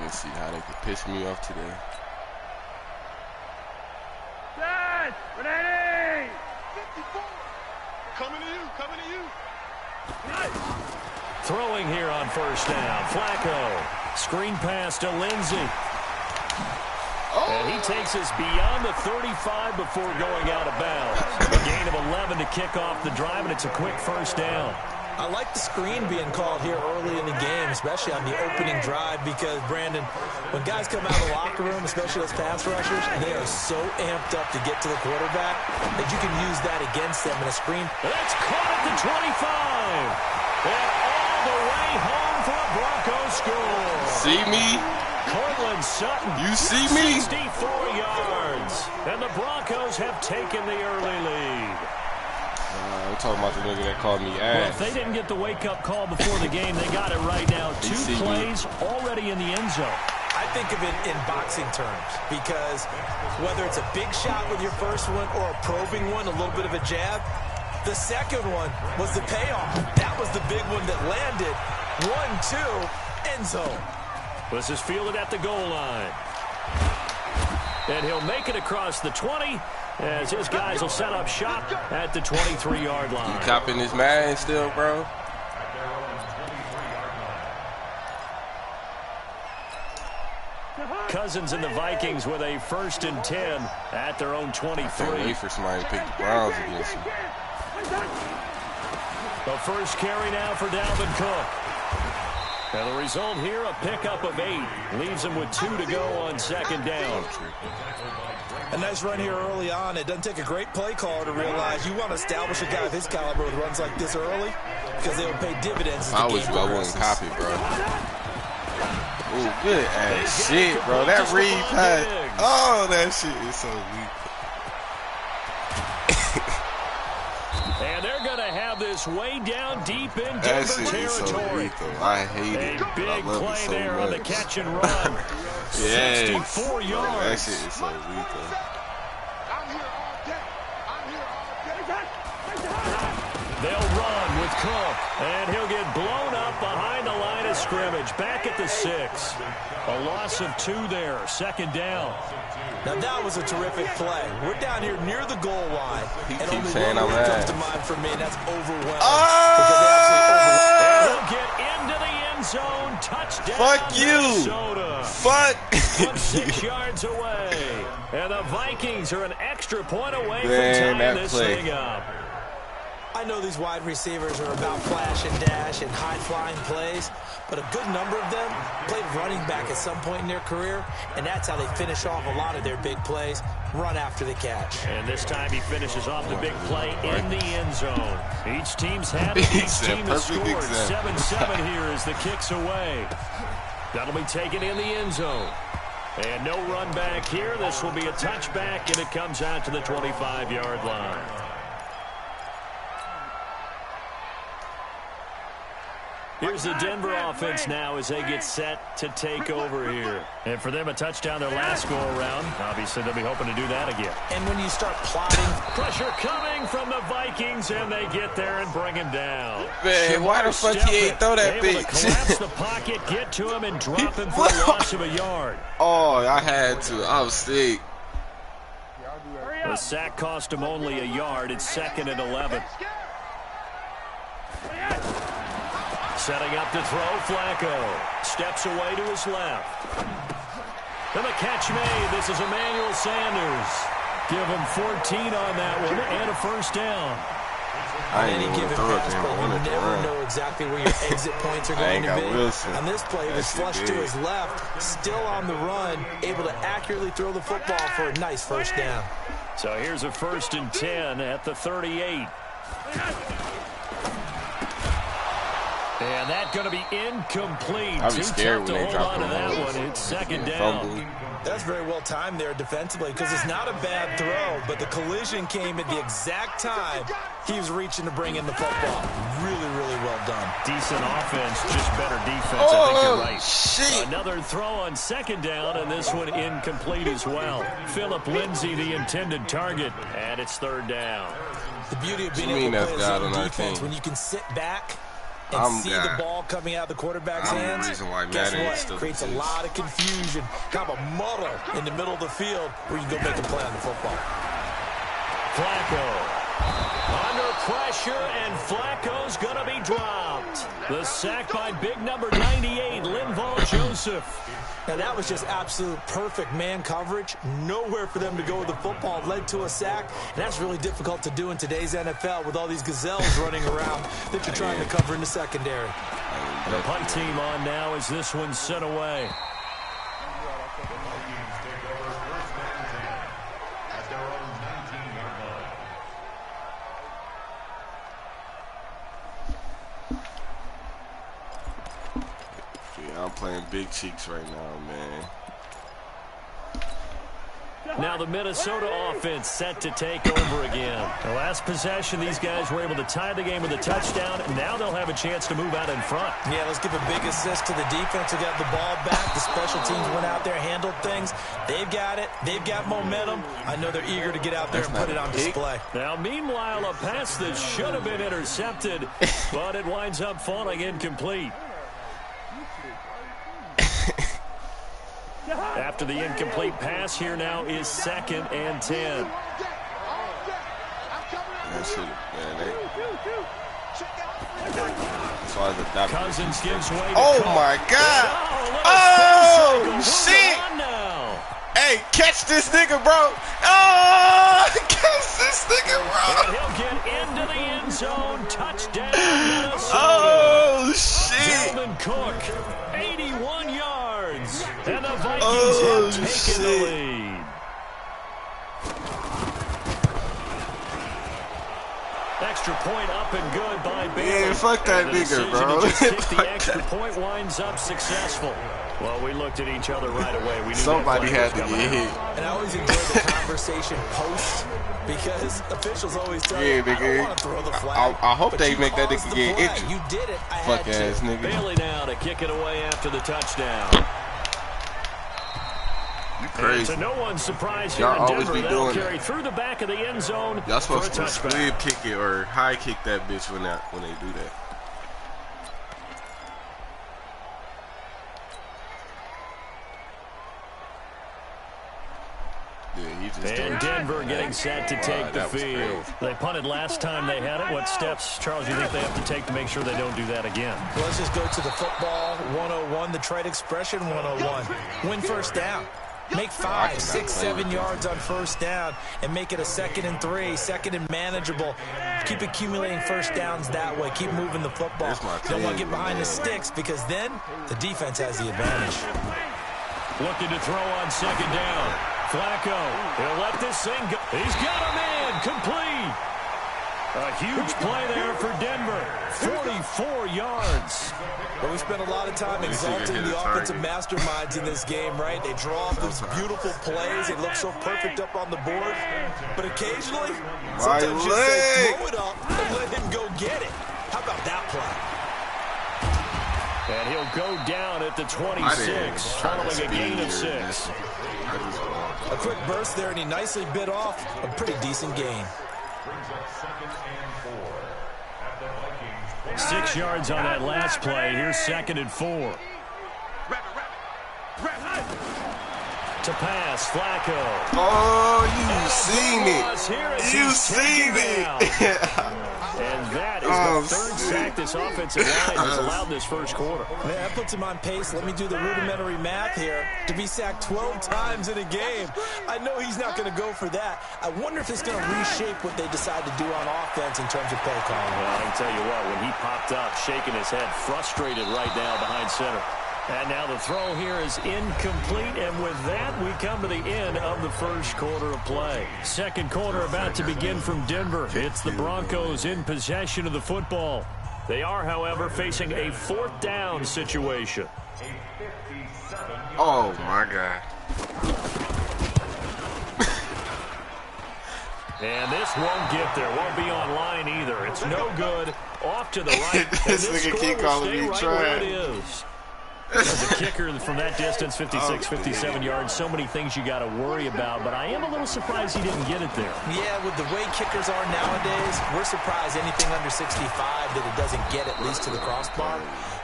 Let's see how they can piss me off today. Dad! Ready! 54. Coming to you, coming to you. Nice! Throwing here on first down. Flacco. Screen pass to Lindsey. And he takes us beyond the 35 before going out of bounds. A gain of 11 to kick off the drive, and it's a quick first down. I like the screen being called here early in the game, especially on the opening drive, because, Brandon, when guys come out of the locker room, especially those pass rushers, they are so amped up to get to the quarterback that you can use that against them in a screen. That's caught at the 25. And all the way home for a Broncos score. See me? Cortland Sutton. You see me? 64 yards. And the Broncos have taken the early lead. I'm talking about the nigga that called me ass. Well, if they didn't get the wake-up call before the game, they got it right now. 2 plays already in the end zone. I think of it in boxing terms, because whether it's a big shot with your first one or a probing one, a little bit of a jab, the second one was the payoff. That was the big one that landed. 1-2, end zone. This is fielded at the goal line. And he'll make it across the 20 as his guys will set up shop at the 23-yard line. You copping this man still, bro? Cousins and the Vikings with a 1st and 10 at their own 23. Can't wait for somebody to pick the Browns against you. The first carry now for Dalvin Cook. And the result here, a pickup of 8. Leaves him with 2 to go on 2nd down. A nice run here early on. It doesn't take a great play caller to realize you want to establish a guy of his caliber with runs like this early, because they will pay dividends as the game progresses. I wouldn't copy, bro. Ooh, good ass shit, bro. That read pass. Oh, that shit is so weak. And they're going to have this way down deep in That Denver shit is so territory. weak, though. I hate it. A big I love play it so there much. on the catch and run. Yes. 64 yards. That shit is so weak, though. They'll run with Cook, and he'll get blown up behind the line of scrimmage. Back at the 6. A loss of 2 there. 2nd down. Now that was a terrific play. We're down here near the goal line. He and keeps only saying one I'm word comes ass. to mind for me, and that's overwhelmed. And he'll get into the end zone. Touchdown, Fuck you. Minnesota. Fuck. From 6 yards away. And the Vikings are an extra point away Man, from tying that this play. thing up. I know these wide receivers are about flash and dash and high-flying plays, but a good number of them played running back at some point in their career, and that's how they finish off a lot of their big plays, run after the catch. And this time he finishes off the big play in the end zone. Each team's had it. Each team has scored. 7-7 here as the kick's away. That'll be taken in the end zone. And no run back here. This will be a touchback, and it comes out to the 25-yard line. Here's the Denver offense now as they get set to take over here. And for them, a touchdown their last go-around. Obviously, they'll be hoping to do that again. And when you start plotting... Pressure coming from the Vikings, and they get there and bring him down. Man, why the fuck he ain't throw that able to collapse bitch? the pocket, get to him, and drop him for a loss of a yard. Oh, I had to. I was sick. The sack cost him only a yard. It's 2nd and 11. Setting up to throw, Flacco. Steps away to his left. And the catch made. This is Emmanuel Sanders. Give him 14 on that one and a first down. I ain't Any even given throw it pass to play, him. I you wanted to never run. know exactly where your exit points are going to be. Wilson. On this play, he was That shit flushed to big. his left, still on the run, able to accurately throw the football for a nice first down. So here's a 1st and 10 at the 38. And that's going to be incomplete. I'd be Too scared tough when to they hold drop on to them that balls. one. It's 2nd down. Fumble. That's very well timed there defensively, because it's not a bad throw, but the collision came at the exact time he was reaching to bring in the football. Really, really well done. Decent offense, just better defense. I think you're right. Shit. Another throw on 2nd down, and this one incomplete as well. Phillip Lindsay, the intended target, and it's 3rd down. The beauty of being You mean able to that's play a God zone on our defense, team? when you can sit back and I'm see God. the ball coming out of the quarterback's I'm the hands, reason why guess Madden what? still Creates a exists. lot of confusion, kind of a muddle in the middle of the field where you can go make a play on the football. Flacco under pressure, and Flacco's going to be dropped. The sack by big number 98, Linval Joseph. Now, that was just absolute perfect man coverage. Nowhere for them to go with the football. Led to a sack, and that's really difficult to do in today's NFL with all these gazelles running around that you're trying to cover in the secondary. The punt team on now as this one's sent away. I'm playing big cheeks right now, man. Now the Minnesota offense set to take over again. The last possession, these guys were able to tie the game with a touchdown, and now they'll have a chance to move out in front. Yeah, let's give a big assist to the defense who got the ball back. The special teams went out there, handled things. They've got it. They've got momentum. I know they're eager to get out there and put it on display. Now, meanwhile, a pass that should have been intercepted, but it winds up falling incomplete. After the incomplete pass, here now is 2nd and 10. Cousins gives way to oh, Cook. my God. Oh, shit. Hey, catch this nigga, bro. Oh, catch this nigga, bro. And he'll get into the end zone. Touchdown, Minnesota. Oh, shit. Dalvin Cook, 81 yards. And the Vikings have taken the lead. Extra point up and good by Bailey. Yeah, fuck that nigga, bro. The extra point winds up successful. Well, we looked at each other right away. We knew somebody had to get hit. And I always enjoy the conversation post because officials always tell you, nigga. I don't want to throw the flag. I hope they make that nigga get injured. You did it. I fuck had ass to. nigga. Bailey now to kick it away after the touchdown. You crazy. To no one's surprise here Y'all in always Denver, be they'll doing carry that. through the back of the end zone. Y'all supposed for a to touchback. split kick it or high kick that bitch when they do that. Yeah, he just And Denver getting set to take the field. They punted last time they had it. What steps, Charles, you think they have to take to make sure they don't do that again? Well, let's just go to the football 101, the trade expression 101. Win first down. Make 5, 6, 7 yards on first down and make it a 2nd and 3, 2nd and manageable. Keep accumulating first downs that way. Keep moving the football. Don't want to get behind the sticks because then the defense has the advantage. Looking to throw on 2nd down. Flacco, he'll let this thing go. He's got him in, complete. A huge play there for Denver, 44 yards. Well, we spent a lot of time exalting the offensive masterminds in this game, right? They draw up these beautiful plays. They look so perfect up on the board. But occasionally, sometimes you say throw it up and let him go get it. How about that play? And he'll go down at the 26, following a gain of 6. A quick burst there, and he nicely bit off a pretty decent gain. 6 yards on that last play. Here's 2nd and 4. To pass, Flacco. Oh, you seen it. You seen it. And that is the 3rd sack this offensive line has allowed this first quarter. Man, that puts him on pace. Let me do the rudimentary math here. To be sacked 12 times in a game, I know he's not going to go for that. I wonder if it's going to reshape what they decide to do on offense in terms of play calling. Well, I can tell you what, when he popped up, shaking his head, frustrated right now behind center. And now the throw here is incomplete, and with that, we come to the end of the first quarter of play. Second quarter about to begin from Denver. It's the Broncos in possession of the football. They are, however, facing a 4th down situation. Oh, my God. And this won't get there. Won't be online either. It's no good. Off to the right. This nigga keep calling me trash. As a kicker from that distance, 56, 57 yards, so many things you got to worry about, but I am a little surprised he didn't get it there. Yeah, with the way kickers are nowadays, we're surprised anything under 65 that it doesn't get at least to the crossbar.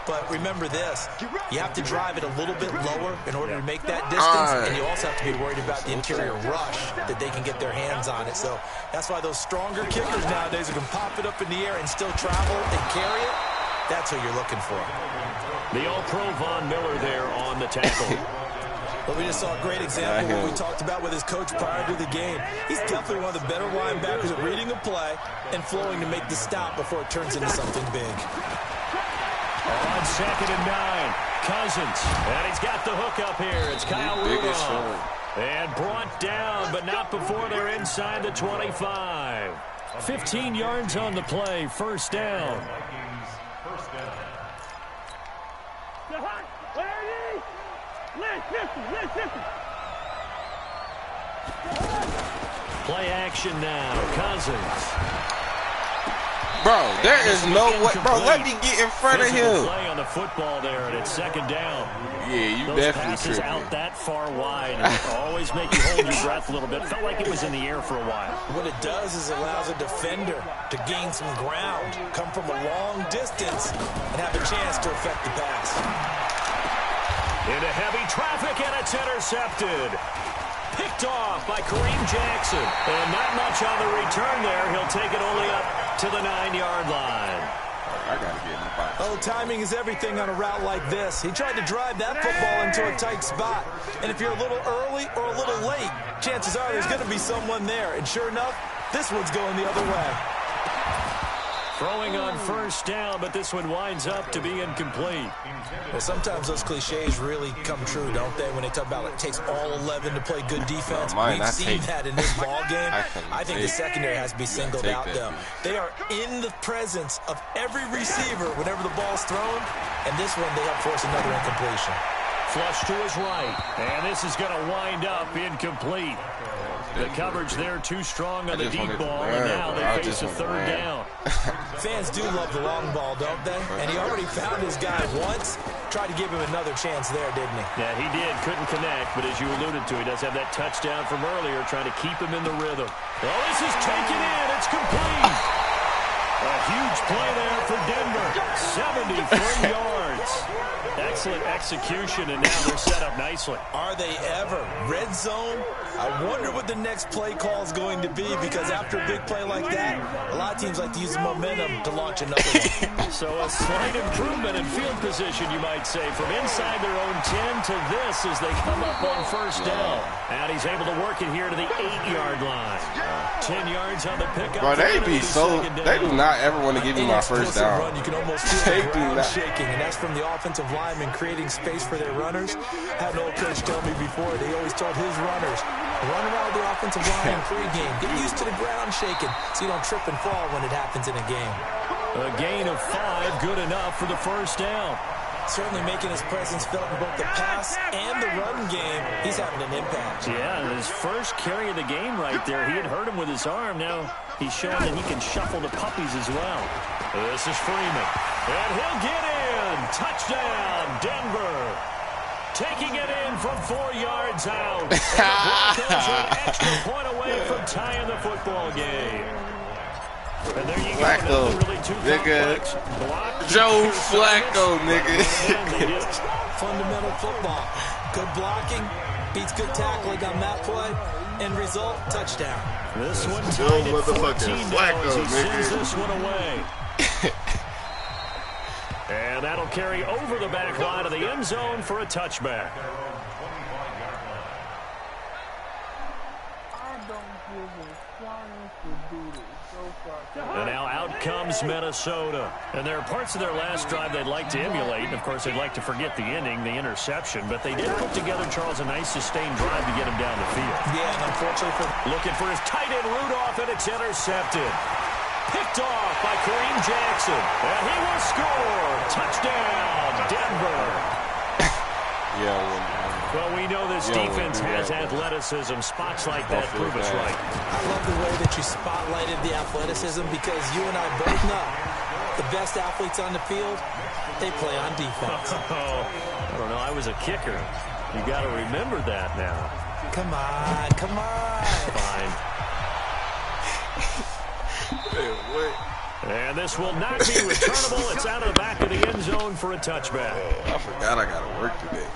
But remember this, you have to drive it a little bit lower in order to make that distance, and you also have to be worried about the interior rush that they can get their hands on it. So that's why those stronger kickers nowadays who can pop it up in the air and still travel and carry it, That's who you're looking for. The All-Pro Von Miller there on the tackle. But we just saw a great example of what we talked about with his coach prior to the game. He's definitely one of the better linebackers at reading a play and flowing to make the stop before it turns into something big. On 2nd and 9, Cousins. And he's got the hook up here. It's Kyle Rudolph. And brought down, but not before they're inside the 25. 15 yards on the play, first down. Play action now. Cousins. Bro, there is no way. Bro, let me get in front of him. Play on the football there, and it's 2nd down. Yeah, you Those definitely passes tripping. out that far wide and always make you hold your breath a little bit. Felt like it was in the air for a while. What it does is it allows a defender to gain some ground, come from a long distance, and have a chance to affect the pass. Into heavy traffic, and it's intercepted. Picked off by Kareem Jackson. And not much on the return there. He'll take it only up to the 9-yard line. I gotta get in the box. Oh, timing is everything on a route like this. He tried to drive that football into a tight spot. And if you're a little early or a little late, chances are there's going to be someone there. And sure enough, this one's going the other way. Throwing on first down, but this one winds up to be incomplete. Well, sometimes those cliches really come true, don't they? When they talk about it takes all 11 to play good defense. We've seen that in this ball game. I think the secondary has to be singled out, though. They are in the presence of every receiver whenever the ball's thrown, and this one they help force another incompletion. Flush to his right, and this is going to wind up incomplete. The coverage there too strong on the deep ball, and now they face a 3rd down. Fans do love the long ball, don't they? And he already found his guy once. Tried to give him another chance there, didn't he? Yeah, he did. Couldn't connect, but as you alluded to, he does have that touchdown from earlier, trying to keep him in the rhythm. Well, this is taken in. It's complete. A huge play there for Denver. 73 yards. Excellent execution, and now they're set up nicely. Are they ever? Red zone? I wonder what the next play call is going to be, because after a big play like that, a lot of teams like to use the momentum to launch another one. So a slight improvement in field position, you might say, from inside their own 10 to this as they come up on first down. And he's able to work it here to the 8-yard line. 10 yards on the pickup. Bro, they do not ever want to give me my first down. Run, you can almost feel the ground shaking, and that's from the offensive linemen creating space for their runners. I had an old coach tell me before, they always told his runners, run around the offensive line pre-game. Get used to the ground shaking so you don't trip and fall when it happens in a game. A gain of 5, good enough for the first down. Certainly making his presence felt in both the pass and the run game. He's having an impact. Yeah, his first carry of the game right there. He had hurt him with his arm. Now he's showing that he can shuffle the puppies as well. This is Freeman. And he'll get in. Touchdown, Denver. Taking it in from 4 yards out. And the Broncos are an extra point away from tying the football game. And there you Flacco, go. Really too nigga. complex. Joe Flacco, nigga. Fundamental football. Good blocking, beats good tackling on that play, and result, touchdown. This one Joe tied at 14 motherfucking now as he Flacco, sends nigga. this one away. And that'll carry over the back line of the end zone for a touchback. And now out comes Minnesota. And there are parts of their last drive they'd like to emulate. And, of course, they'd like to forget the ending, the interception. But they did put together, Charles, a nice sustained drive to get him down the field. Yeah, and unfortunately Looking for his tight end, Rudolph, and it's intercepted. Picked off by Kareem Jackson. And he will score. Touchdown, Denver. Well, we know this defense has athleticism. Spots like that prove us right. I love the way that you spotlighted the athleticism, because you and I both know the best athletes on the field, they play on defense. I don't know. I was a kicker. You got to remember that now. Come on, come on. Fine. And this will not be returnable. It's out of the back of the end zone for a touchback. I forgot I got to work today.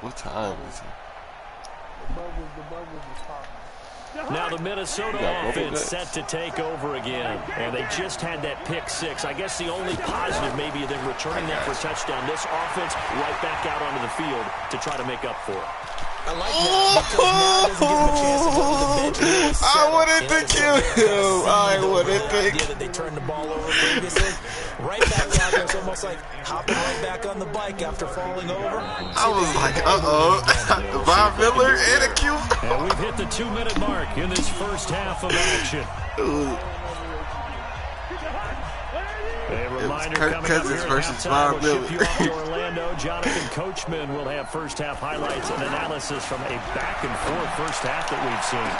What time is it? The bubbles is popping. Now the Minnesota offense set to take over again. And they just had that pick six. I guess the only positive maybe of them returning that for a touchdown. This offense right back out onto the field to try to make up for it. I like that because now it doesn't give him a chance to go to the bench and really settle. I wanted to kill him. I wanted to. Idea that they turned the ball over previously. Right back out there. It's almost like hopping right back on the bike after falling over. I was like, Von Miller and a Q. And we've hit the 2-minute mark in this first half of action. A reminder Kirk coming up Cousins here versus at halftime. Von We'll ship you Miller. off to Orlando. Jonathan Coachman will have first half highlights and analysis from a back-and-forth first half that we've seen.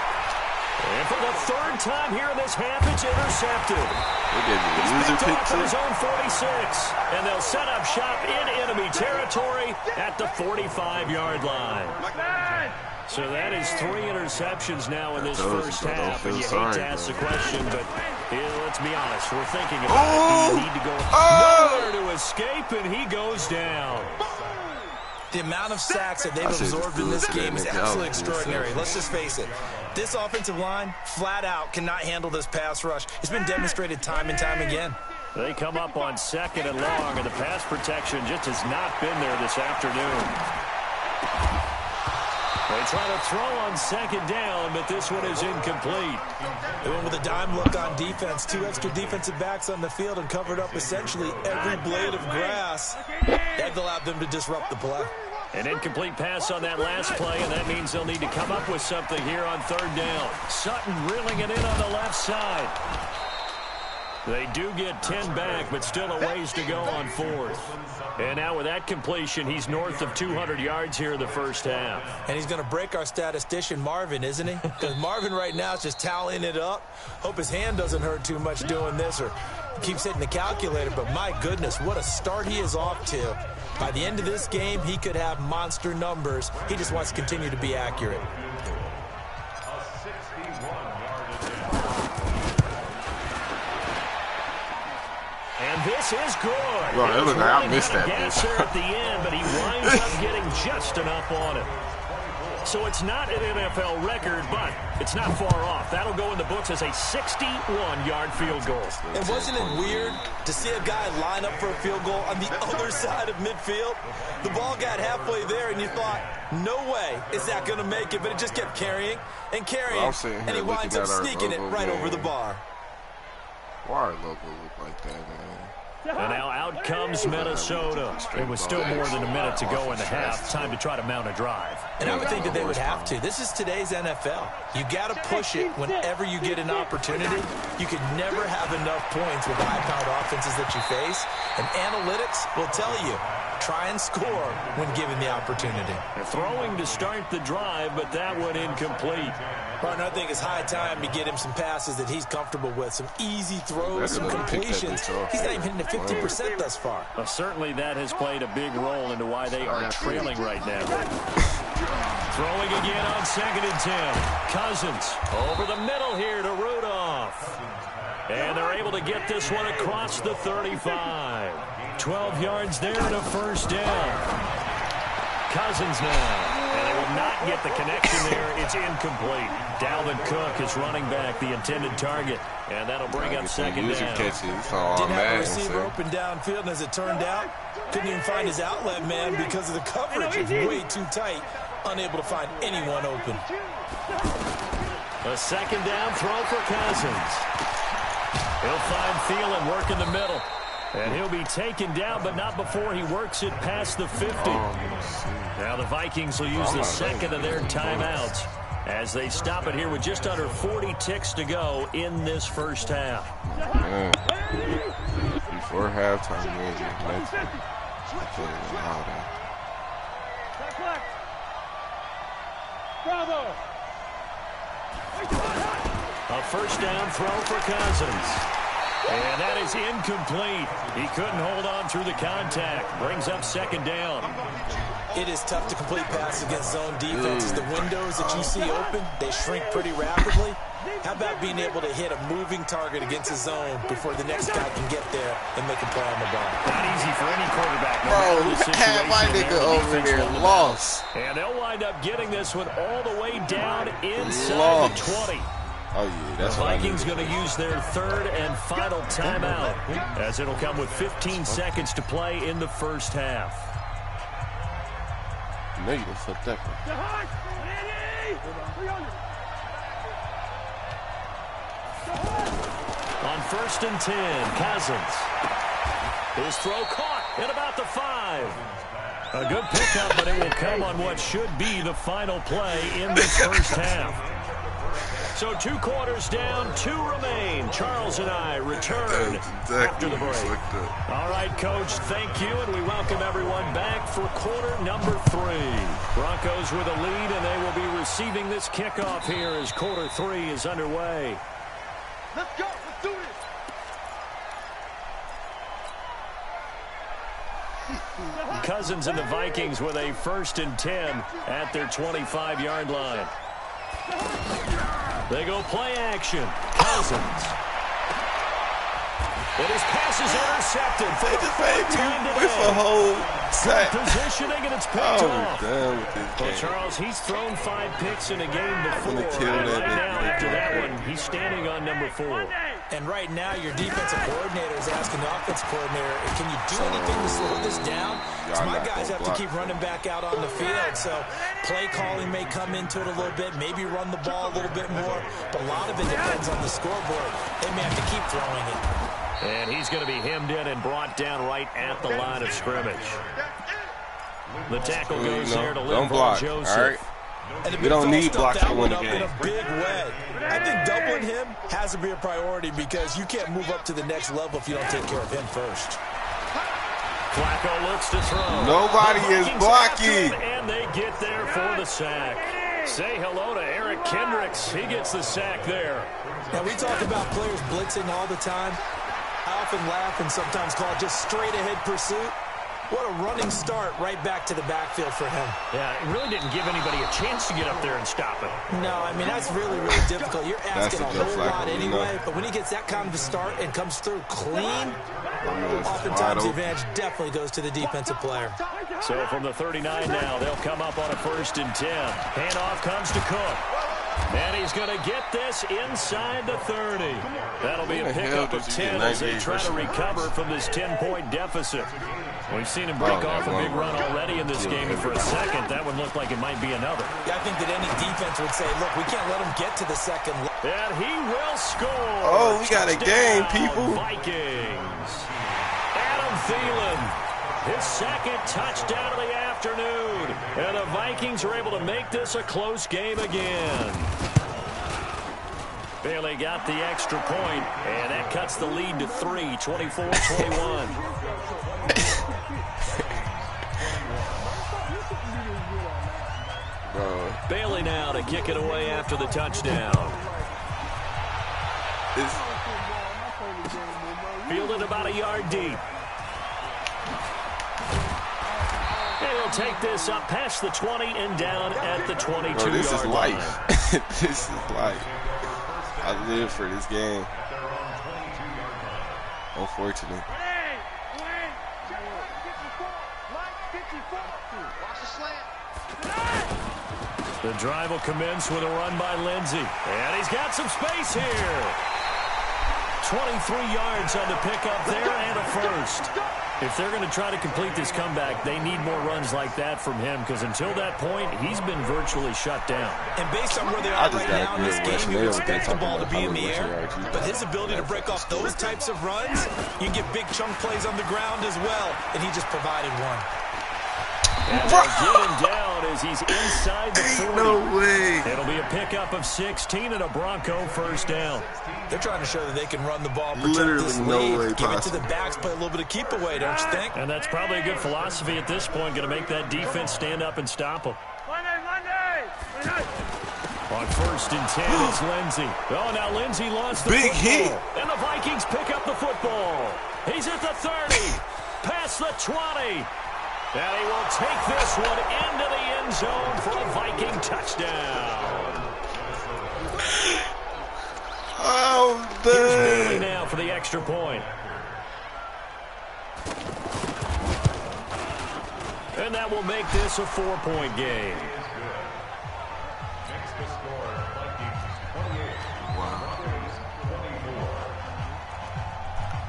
And for the third time here in this half, it's intercepted. We're getting a He's user picked pick off from too. his own 46. And they'll set up shop in enemy territory at the 45-yard line. So that is 3 interceptions now in this first half. And you hate to ask the question, but let's be honest. We're thinking about it. Do you need to go nowhere to escape? And he goes down. The amount of sacks that they've absorbed in this game is absolutely extraordinary. Let's just face it. This offensive line, flat out, cannot handle this pass rush. It's been demonstrated time and time again. They come up on 2nd and long, and the pass protection just has not been there this afternoon. They try to throw on 2nd down, but this one is incomplete. They went with a dime look on defense. 2 extra defensive backs on the field and covered up essentially every blade of grass. That allowed them to disrupt the play. An incomplete pass on that last play, and that means they'll need to come up with something here on 3rd down. Sutton reeling it in on the left side. They do get 10 back, but still a ways to go on 4th. And now with that completion, he's north of 200 yards here in the first half. And he's going to break our statistician Marvin, isn't he? Because Marvin right now is just tallying it up. Hope his hand doesn't hurt too much doing this or keeps hitting the calculator. But my goodness, what a start he is off to. By the end of this game, he could have monster numbers. He just wants to continue to be accurate. And this is good. Bro, it looked like I missed that Gas bitch. there at the end, but he winds up getting just enough on it. So it's not an NFL record, but it's not far off. That'll go in the books as a 61-yard field goal. And wasn't it weird to see a guy line up for a field goal on the other side of midfield? The ball got halfway there, and you thought, no way is that going to make it, but it just kept carrying and carrying, and he winds up sneaking it right over the bar. Why our logo look like that, man? And now out comes Minnesota. It was still more than a minute to go in the half. Time to try to mount a drive. And I would think that they would have to. This is today's NFL. You got to push it whenever you get an opportunity. You could never have enough points with the high-powered offenses that you face. And analytics will tell you, try and score when given the opportunity. They're throwing to start the drive, but that one incomplete. Partner, I think it's high time to get him some passes that he's comfortable with, some easy throws, some completions. He's not even hitting the 50% thus far. Well, certainly that has played a big role into why they are trailing right now. Throwing again on 2nd and 10. Cousins over the middle here to Rudolph. And they're able to get this one across the 35. 12 yards there and a first down. Cousins now. And they will not get the connection there. It's incomplete. Dalvin Cook is running back, the intended target. And that'll bring up 2nd down. Didn't have a receiver open downfield, and as it turned out, couldn't even find his outlet man because of the coverage. It's way too tight. Unable to find anyone open. A 2nd down throw for Cousins. He'll find Thielen working the middle. And he'll be taken down, but not before he works it past the 50. Now the Vikings will use the 2nd of their timeouts as they stop it here with just under 40 ticks to go in this first half. Man. Before halftime, man, Bravo! A first down throw for Cousins. And that is incomplete. He couldn't hold on through the contact. Brings up 2nd down. It is tough to complete passes against zone defenses. The windows that you see open, they shrink pretty rapidly. How about being able to hit a moving target against his zone before the next guy can get there and make a play on the ball? Not easy for any quarterback. Bro, had my nigga over there lost. And they'll wind up getting this one all the way down inside the 20. Oh, yeah, that's the what Vikings going to use their third and final timeout, as it'll come with 15 seconds to play in the first half. You know you done fucked up. On 1st and 10, Cousins. His throw caught at about the 5. A good pickup, but it will come on what should be the final play in this first half. So 2 quarters down, 2 remain. Charles and I return after the break. All right, Coach, thank you, and we welcome everyone back for quarter number 3. Broncos with a lead, and they will be receiving this kickoff here as quarter 3 is underway. Let's go. Let's do this. Cousins and the Vikings with a 1st and 10 at their 25-yard line. They go play action. Cousins. But his pass is intercepted for the first time today. With a whole sack. Positioning, and it's picked off. Done with this game. Well, Charles, he's thrown 5 picks in a game before. Kill that right now, after that one, he's standing on number 4. And right now, your defensive coordinator is asking the offensive coordinator, can you do anything to slow this down? So my guys have to keep running back out on the field. So play calling may come into it a little bit, maybe run the ball a little bit more. But a lot of it depends on the scoreboard. They may have to keep throwing it. And he's going to be hemmed in and brought down right at the line of scrimmage. The tackle goes there to Linval Joseph. All right. And we don't need blocks to win the game. In a big way. I think doubling him has to be a priority because you can't move up to the next level if you don't take care of him first. Flacco looks to throw. Nobody is blocking. And they get there for the sack. Say hello to Eric Kendricks. He gets the sack there. Now, we talk about players blitzing all the time. I often laugh and sometimes call it just straight-ahead pursuit. What a running start right back to the backfield for him. Yeah, it really didn't give anybody a chance to get up there and stop it. No, I mean, that's really, really difficult. You're asking a whole lot anyway, but when he gets that kind of a start and comes through clean, oftentimes the advantage definitely goes to the defensive player. So from the 39 now, they'll come up on a 1st and 10. Handoff comes to Cook. And he's going to get this inside the 30. That'll be a pickup of 10 as they try to recover from this 10-point deficit. We've seen him break off a big run already in this game, and for a second, that one looked like it might be another. Yeah, I think that any defense would say, look, we can't let him get to the second. And he will score. Oh, we got a game, people. Vikings. Adam Thielen, his 2nd touchdown of the afternoon. And the Vikings are able to make this a close game again. Bailey got the extra point, and that cuts the lead to 3, 24-21. Bailey now to kick it away after the touchdown. Fielded about a yard deep. And he'll take this up past the 20 and down at the 22-yard line. This is life. This is life. I live for this game. Unfortunately. The drive will commence with a run by Lindsey. And he's got some space here. 23 yards on the pickup there and a 1st. If they're going to try to complete this comeback, they need more runs like that from him because until that point, he's been virtually shut down. And based on where they are right now in this game, you expect the ball to be in the air. But his ability to break off those types of runs, you can get big chunk plays on the ground as well. And he just provided one. And they'll get him down as he's inside the 40. No way. It'll be a pickup of 16 and a Bronco 1st down. They're trying to show that they can run the ball, protect Literally this no lead, way give possible. it to the backs, play a little bit of keep away, don't you think? And that's probably a good philosophy at this point, going to make that defense stand up and stop them. Monday. On 1st and 10, it's Lindsey. Oh, now Lindsey lost the big football. hit. And the Vikings pick up the football. He's at the 30, past the 20. And he will take this one into the end zone for a Viking touchdown. extra point. And that will make this a 4-point game. Makes the score Vikings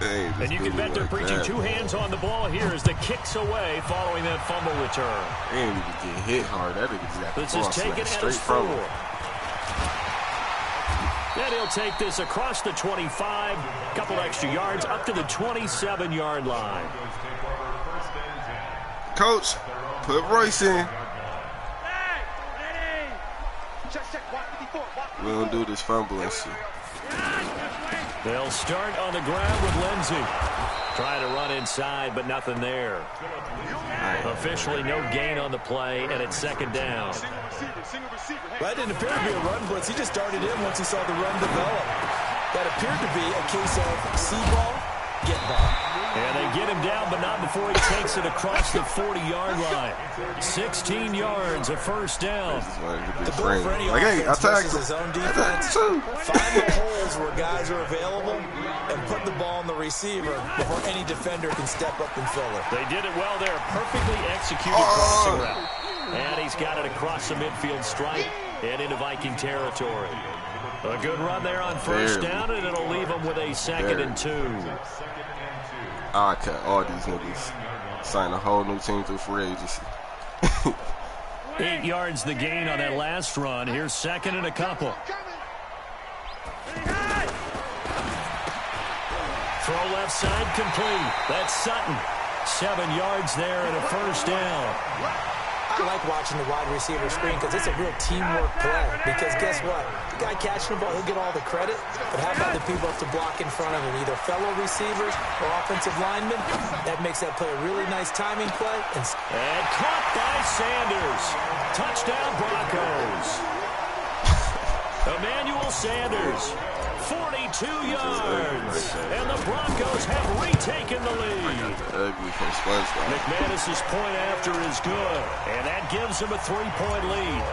28. And you can bet they're preaching two hands on the ball here as the kicks away following that fumble return. They didn't even get hit hard. That nigga just got the This ball is taken straight as from 4. him. And he'll take this across the 25, couple extra yards up to the 27-yard line. Coach, put Royce in. We don't do this fumbling shit. They'll start on the ground with Lindsey. Trying to run inside, but nothing there. Officially no gain on the play, and it's second down. That didn't appear to be a run blitz. He just darted in once he saw the run develop. That appeared to be a case of see ball, get ball. And they get him down, but not before he takes it across the 40-yard line. 16 yards, a first down. The goal for any offense versus his own defense, find the holes where guys are available and put the ball on the receiver before any defender can step up and fill it. They did it well there. Perfectly executed crossing route. And he's got it across the midfield stripe and into Viking territory. A good run there on first down, and it'll leave him with a 2nd and 2. I cut all these niggas. Sign a whole new team through free agency. 8 yards the gain on that last run. Here's 2nd and a couple. Throw left side complete. That's Sutton. 7 yards there and a first down. I like watching the wide receiver screen because it's a real teamwork play. Because guess what? The guy catching the ball, he'll get all the credit. But how about the people up to block in front of him? Either fellow receivers or offensive linemen. That makes that play a really nice timing play. And caught by Sanders. Touchdown Broncos. Emmanuel Sanders. 42 yards. And the Broncos have retaken the lead. McManus's point after is good. And that gives him a 3-point lead.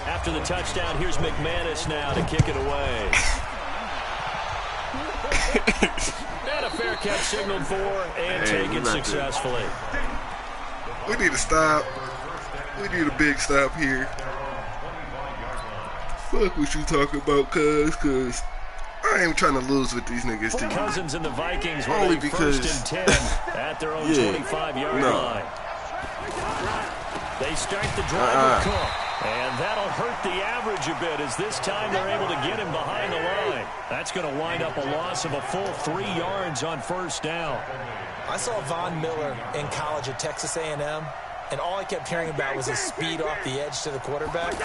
After the touchdown, here's McManus now to kick it away. And a fair catch signaled for and taken successfully. We need a stop. We need a big stop here. Fuck what you talking about, cuz I ain't trying to lose with these niggas, dude. Cousins and the Vikings only were because 1st and 10 at their own 25-yard line. They start the drive with Cook, and that'll hurt the average a bit as this time they're able to get him behind the line. That's going to wind up a loss of a full 3 yards on first down. I saw Von Miller in college at Texas A&M. And all I kept hearing about was his speed off the edge to the quarterback.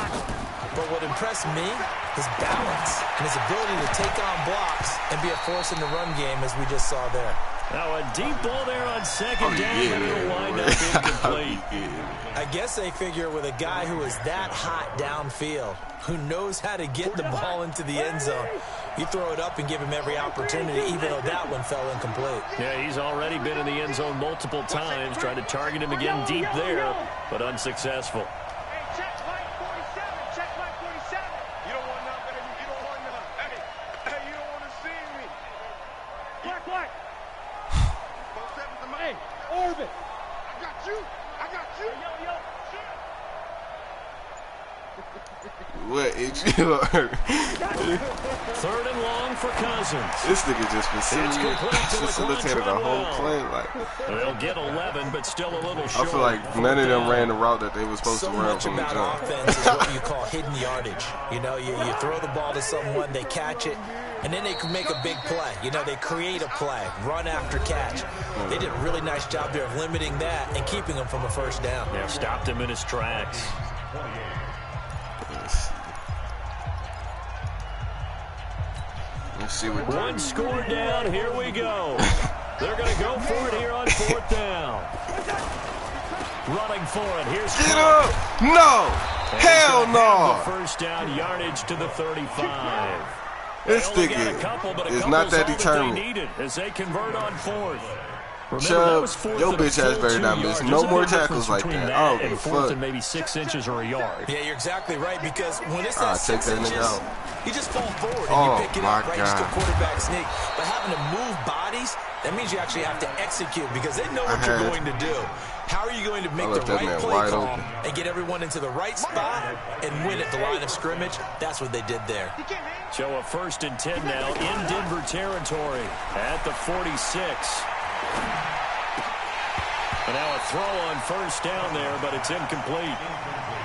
But what impressed me, his balance and his ability to take on blocks and be a force in the run game, as we just saw there. Now a deep ball there on second down, but it'll wind up incomplete. I guess they figure with a guy who is that hot downfield, who knows how to get the ball into the end zone, you throw it up and give him every opportunity, even though that one fell incomplete. Yeah, he's already been in the end zone multiple times, tried to target him again deep there, but unsuccessful. What is you hurt? 3rd and long for Cousins. This nigga just facilitated the whole play. Like, they'll get 11, but still a little short. I feel like none of them ran the route that they were supposed to run from the jump. So much about offense is what you call hidden yardage. You know, you throw the ball to someone, they catch it, and then they can make a big play. You know, they create a play, run after catch. They did a really nice job there of limiting that and keeping him from a first down. Yeah, stopped him in his tracks. Let's see what one score down. Here we go. They're going to go for it here on 4th down. Running for it. Here's get up. No. Hell no. The first down yardage to the 35. This nigga is not that determined. They needed as they convert on 4th. Remember, Chubb, your bitch ass better not miss no more tackles like that. I don't give a fourth fuck. and maybe 6 inches or a yard. Yeah, you're exactly right, because when it's at Take 6 that inches, nigga out. you just fall forward and Oh, you pick it my up, right? Just a God. quarterback sneak. But having to move bodies, that means you actually have to execute, because they know what you're going to do. How are you going to make the left that right man play wide call open. and get everyone into the right spot and win at the line of scrimmage? That's what they did there. So a 1st and 10 now in Denver territory at the 46. And now a throw on 1st down there, but it's incomplete.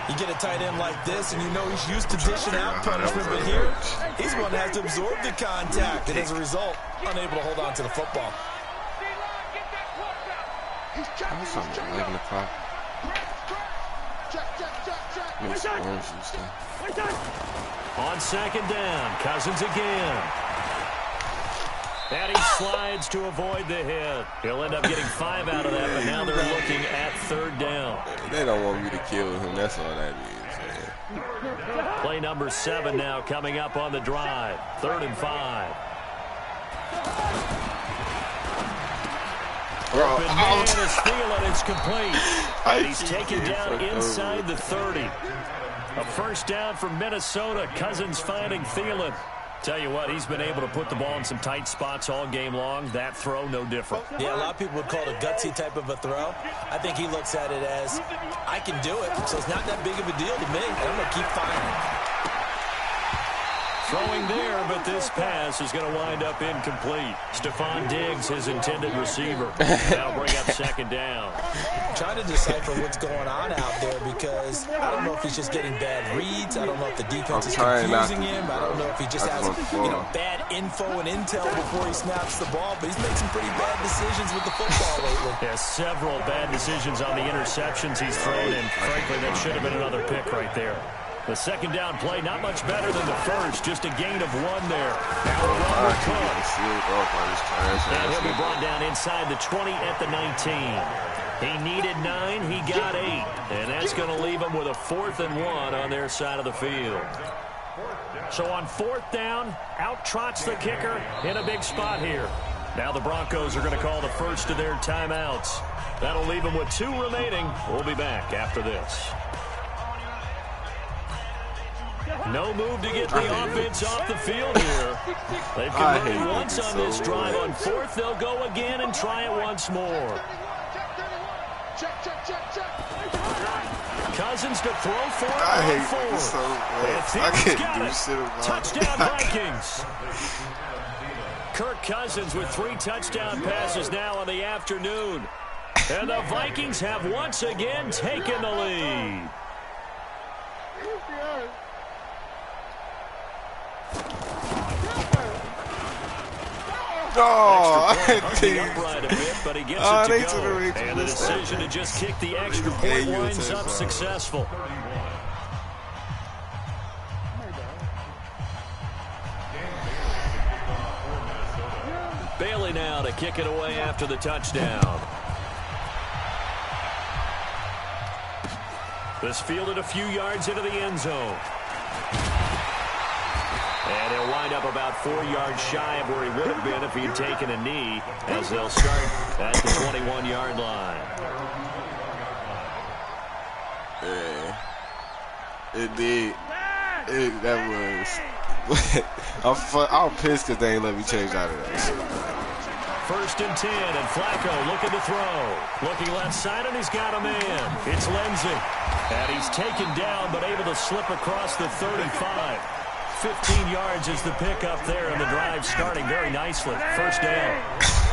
You get a tight end like this, and you know he's used to dishing out punishment, but here, he's one that has to absorb the contact, and as a result, unable to hold on to the football. It's only 11 o'clock. Makes the orange juice thing. On 2nd down, Cousins again. And he slides to avoid the hit. He'll end up getting 5 out of that, but now they're looking at 3rd down. They don't want me to kill him. That's all that is, man. Play number 7 now coming up on the drive. 3rd and 5. Open man is Thielen. It's complete. And he's taken down inside the 30. A 1st down from Minnesota. Cousins finding Thielen. Tell you what, he's been able to put the ball in some tight spots all game long. That throw, no different. Yeah, a lot of people would call it a gutsy type of a throw. I think he looks at it as, I can do it, so it's not that big of a deal to me. I'm going to keep firing. Throwing there, but this pass is going to wind up incomplete. Stephon Diggs, his intended receiver. That'll bring up 2nd down. Trying to decipher what's going on out there, because I don't know if he's just getting bad reads. I don't know if the defense is confusing him. I don't know if he just has bad info and intel before he snaps the ball. But he's made some pretty bad decisions with the football lately. Yeah, several bad decisions on the interceptions he's thrown, and frankly, that should have been another pick right there. The 2nd down play, not much better than the 1st, just a gain of 1 there. Now a run will come. And he'll be brought down inside the 20 at the 19. He needed 9, he got 8. And that's going to leave him with a 4th and 1 on their side of the field. So on 4th down, out trots the kicker in a big spot here. Now the Broncos are going to call the first of their timeouts. That'll leave them with 2 remaining. We'll be back after this. No move to get the offense off the field here. They've converted once on this drive. On 4th, they'll go again and try it once more. Cousins to throw for it. I hate this so much. I can't do shit about it. Touchdown Vikings. Kirk Cousins with 3 touchdown passes now on the afternoon. And the Vikings have once again taken the lead. Oh, Upright a bit, but he gets it to go. And the decision to just kick the extra point winds up successful. Bailey now to kick it away after the touchdown. This fielded a few yards into the end zone. And he'll wind up about 4 yards shy of where he would have been if he'd taken a knee, as they'll start at the 21-yard line. Yeah. It did. That was. I'm pissed because they ain't let me change out of that shit. 1st and 10, and Flacco looking to throw. Looking left side, and he's got a man. It's Lindsey. And he's taken down, but able to slip across the 35. 15 yards is the pickup there, and the drive starting very nicely. 1st down.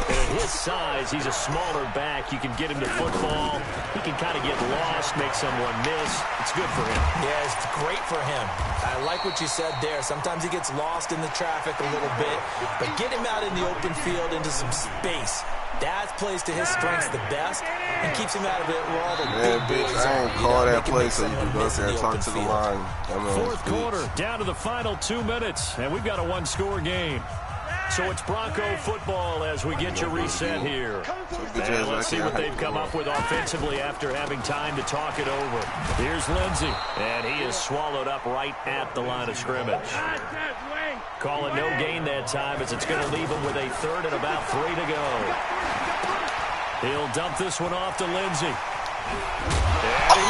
And at his size, he's a smaller back. You can get him to football. He can kind of get lost, make someone miss. It's good for him. Yeah, it's great for him. I like what you said there. Sometimes he gets lost in the traffic a little bit, but get him out in the open field into some space. That plays to his strengths the best and keeps him out of it where all the big boys I are. ain't call that play so you can go up there and talk to the line. 4th quarter, down to the final 2 minutes, and we've got a 1-score game. So it's Bronco football as we get your reset here. And let's see what they've come up with offensively after having time to talk it over. Here's Lindsey, and he is swallowed up right at the line of scrimmage. Calling no gain that time as it's going to leave him with a 3rd and about 3 to go. He'll dump this one off to Lindsey.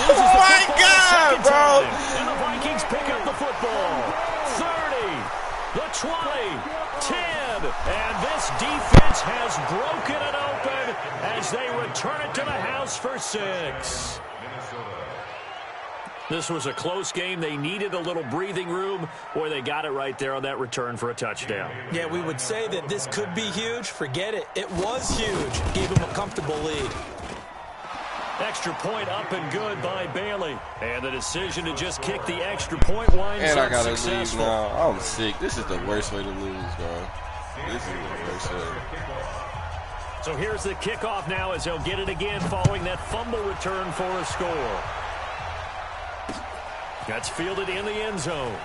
Oh my God, bro! And the Vikings pick up the football. 30, the 20, 10, and this defense has broken it open as they return it to the house for 6. This was a close game. They needed a little breathing room, or they got it right there on that return for a touchdown. Yeah, we would say that this could be huge. Forget it. It was huge. Gave him a comfortable lead. Extra point up and good by Bailey. And the decision to just kick the extra point winds And I up gotta successful. leave now. I'm sick. This is the worst way to lose, bro. This is the worst way. So here's the kickoff now as they'll get it again following that fumble return for a score. That's fielded in the end zone.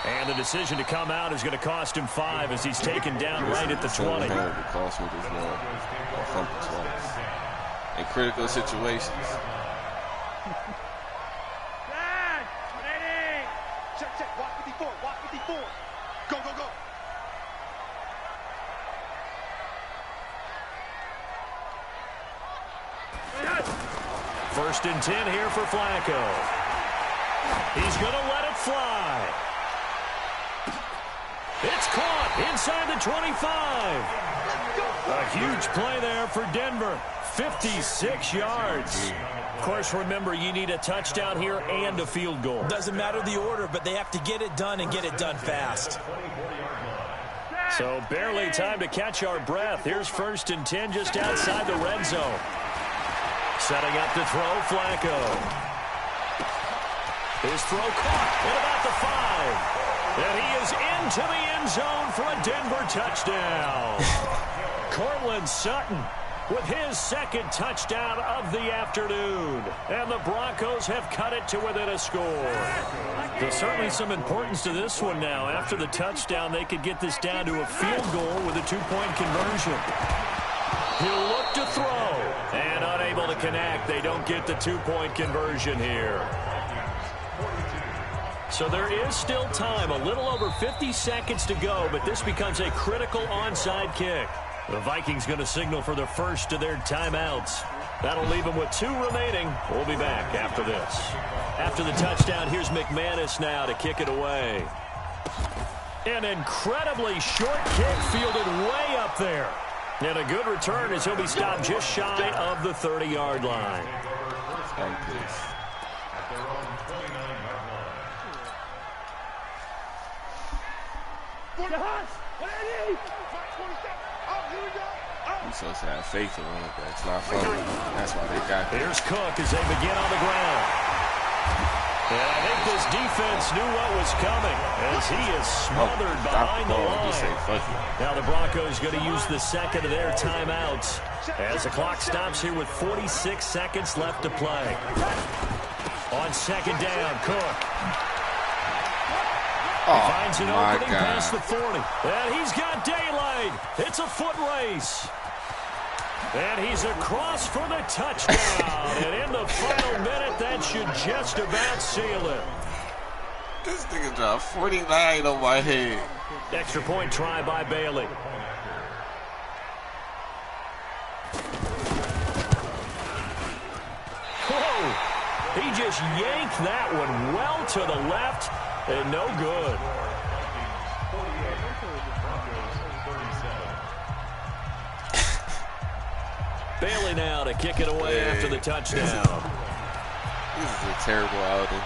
And the decision to come out is going to cost him 5 as he's taken down right at the 20. It cost me this one. I fumbled twice. In critical situations. Check. Walk 54. Walk 54. Go. First and 10 here for Flacco. He's going to let it fly. It's caught inside the 25. A huge play there for Denver. 56 yards. Of course, remember, you need a touchdown here and a field goal. Doesn't matter the order, but they have to get it done and get it done fast. So barely time to catch our breath. Here's first and 10 just outside the red zone. Setting up to throw, Flacco. His throw caught at about the 5. And he is into the end zone for a Denver touchdown. Cortland Sutton with his second touchdown of the afternoon. And the Broncos have cut it to within a score. There's certainly some importance to this one now. After the touchdown, they could get this down to a field goal with a 2-point conversion. He'll look to throw. And unable to connect. They don't get the 2-point conversion here. So there is still time. A little over 50 seconds to go, but this becomes a critical onside kick. The Vikings going to signal for the first of their timeouts. That'll leave them with 2 remaining. We'll be back after this. After the touchdown, here's McManus now to kick it away. An incredibly short kick fielded way up there. And a good return as he'll be stopped just shy of the 30-yard line. You're supposed to have faith in running backs, not fun. That's why they got it. Here's Cook as they begin on the ground. And I think this defense knew what was coming as he is smothered behind the line. Now the Broncos going to use the second of their timeouts as the clock stops here with 46 seconds left to play. On second down, Cook. He finds an opening past the 40. And he's got daylight. It's a foot race. And he's across for the touchdown. And in the final minute, that should just about seal it. This nigga dropped 49 on my head. Extra point try by Bailey. Whoa! He just yanked that one well to the left and no good. Bailey now to kick it away after the touchdown. This is a terrible outing.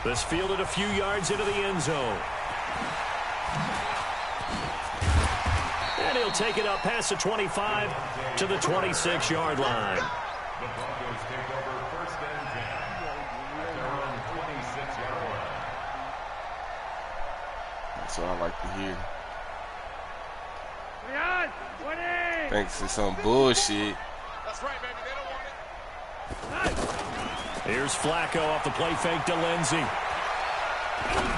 This fielded a few yards into the end zone. And he'll take it up past the 25 to the 26-yard line. The Broncos take over first and 10 at their own 26-yard line. That's what I like to hear. Thanks to some bullshit. That's right, baby. They don't want it. Here's Flacco off the play fake to Lindsey.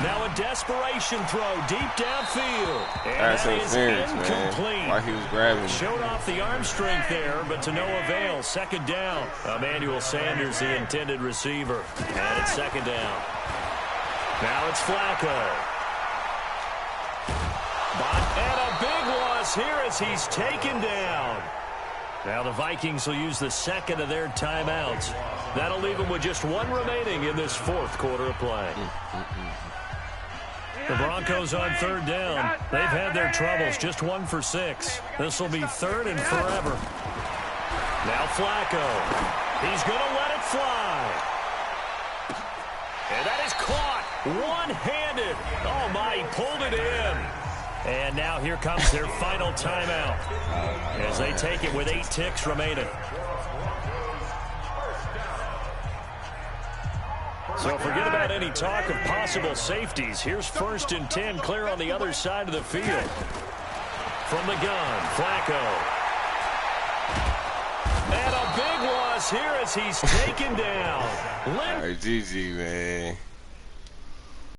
Now a desperation throw deep downfield. And That's that is interference, incomplete. man. Why he was grabbing. Showed off the arm strength there, but to no avail. Second down. Emmanuel Sanders, the intended receiver. And it's second down. Now it's Flacco. And a big one wuss here as he's taken down. Now the Vikings will use the second of their timeouts. That'll leave them with just one remaining in this fourth quarter of play. The Broncos on third down. They've had their troubles, just 1 for 6. This will be third and forever. Now Flacco. He's going to let it fly. And that is caught one-handed. Oh, my, he pulled it in. And now here comes their final timeout as they take it with 8 ticks remaining. So forget about any talk of possible safeties. Here's 1st and 10, clear on the other side of the field. From the gun, Flacco. And a big loss here as he's taken down. All right, GG, man.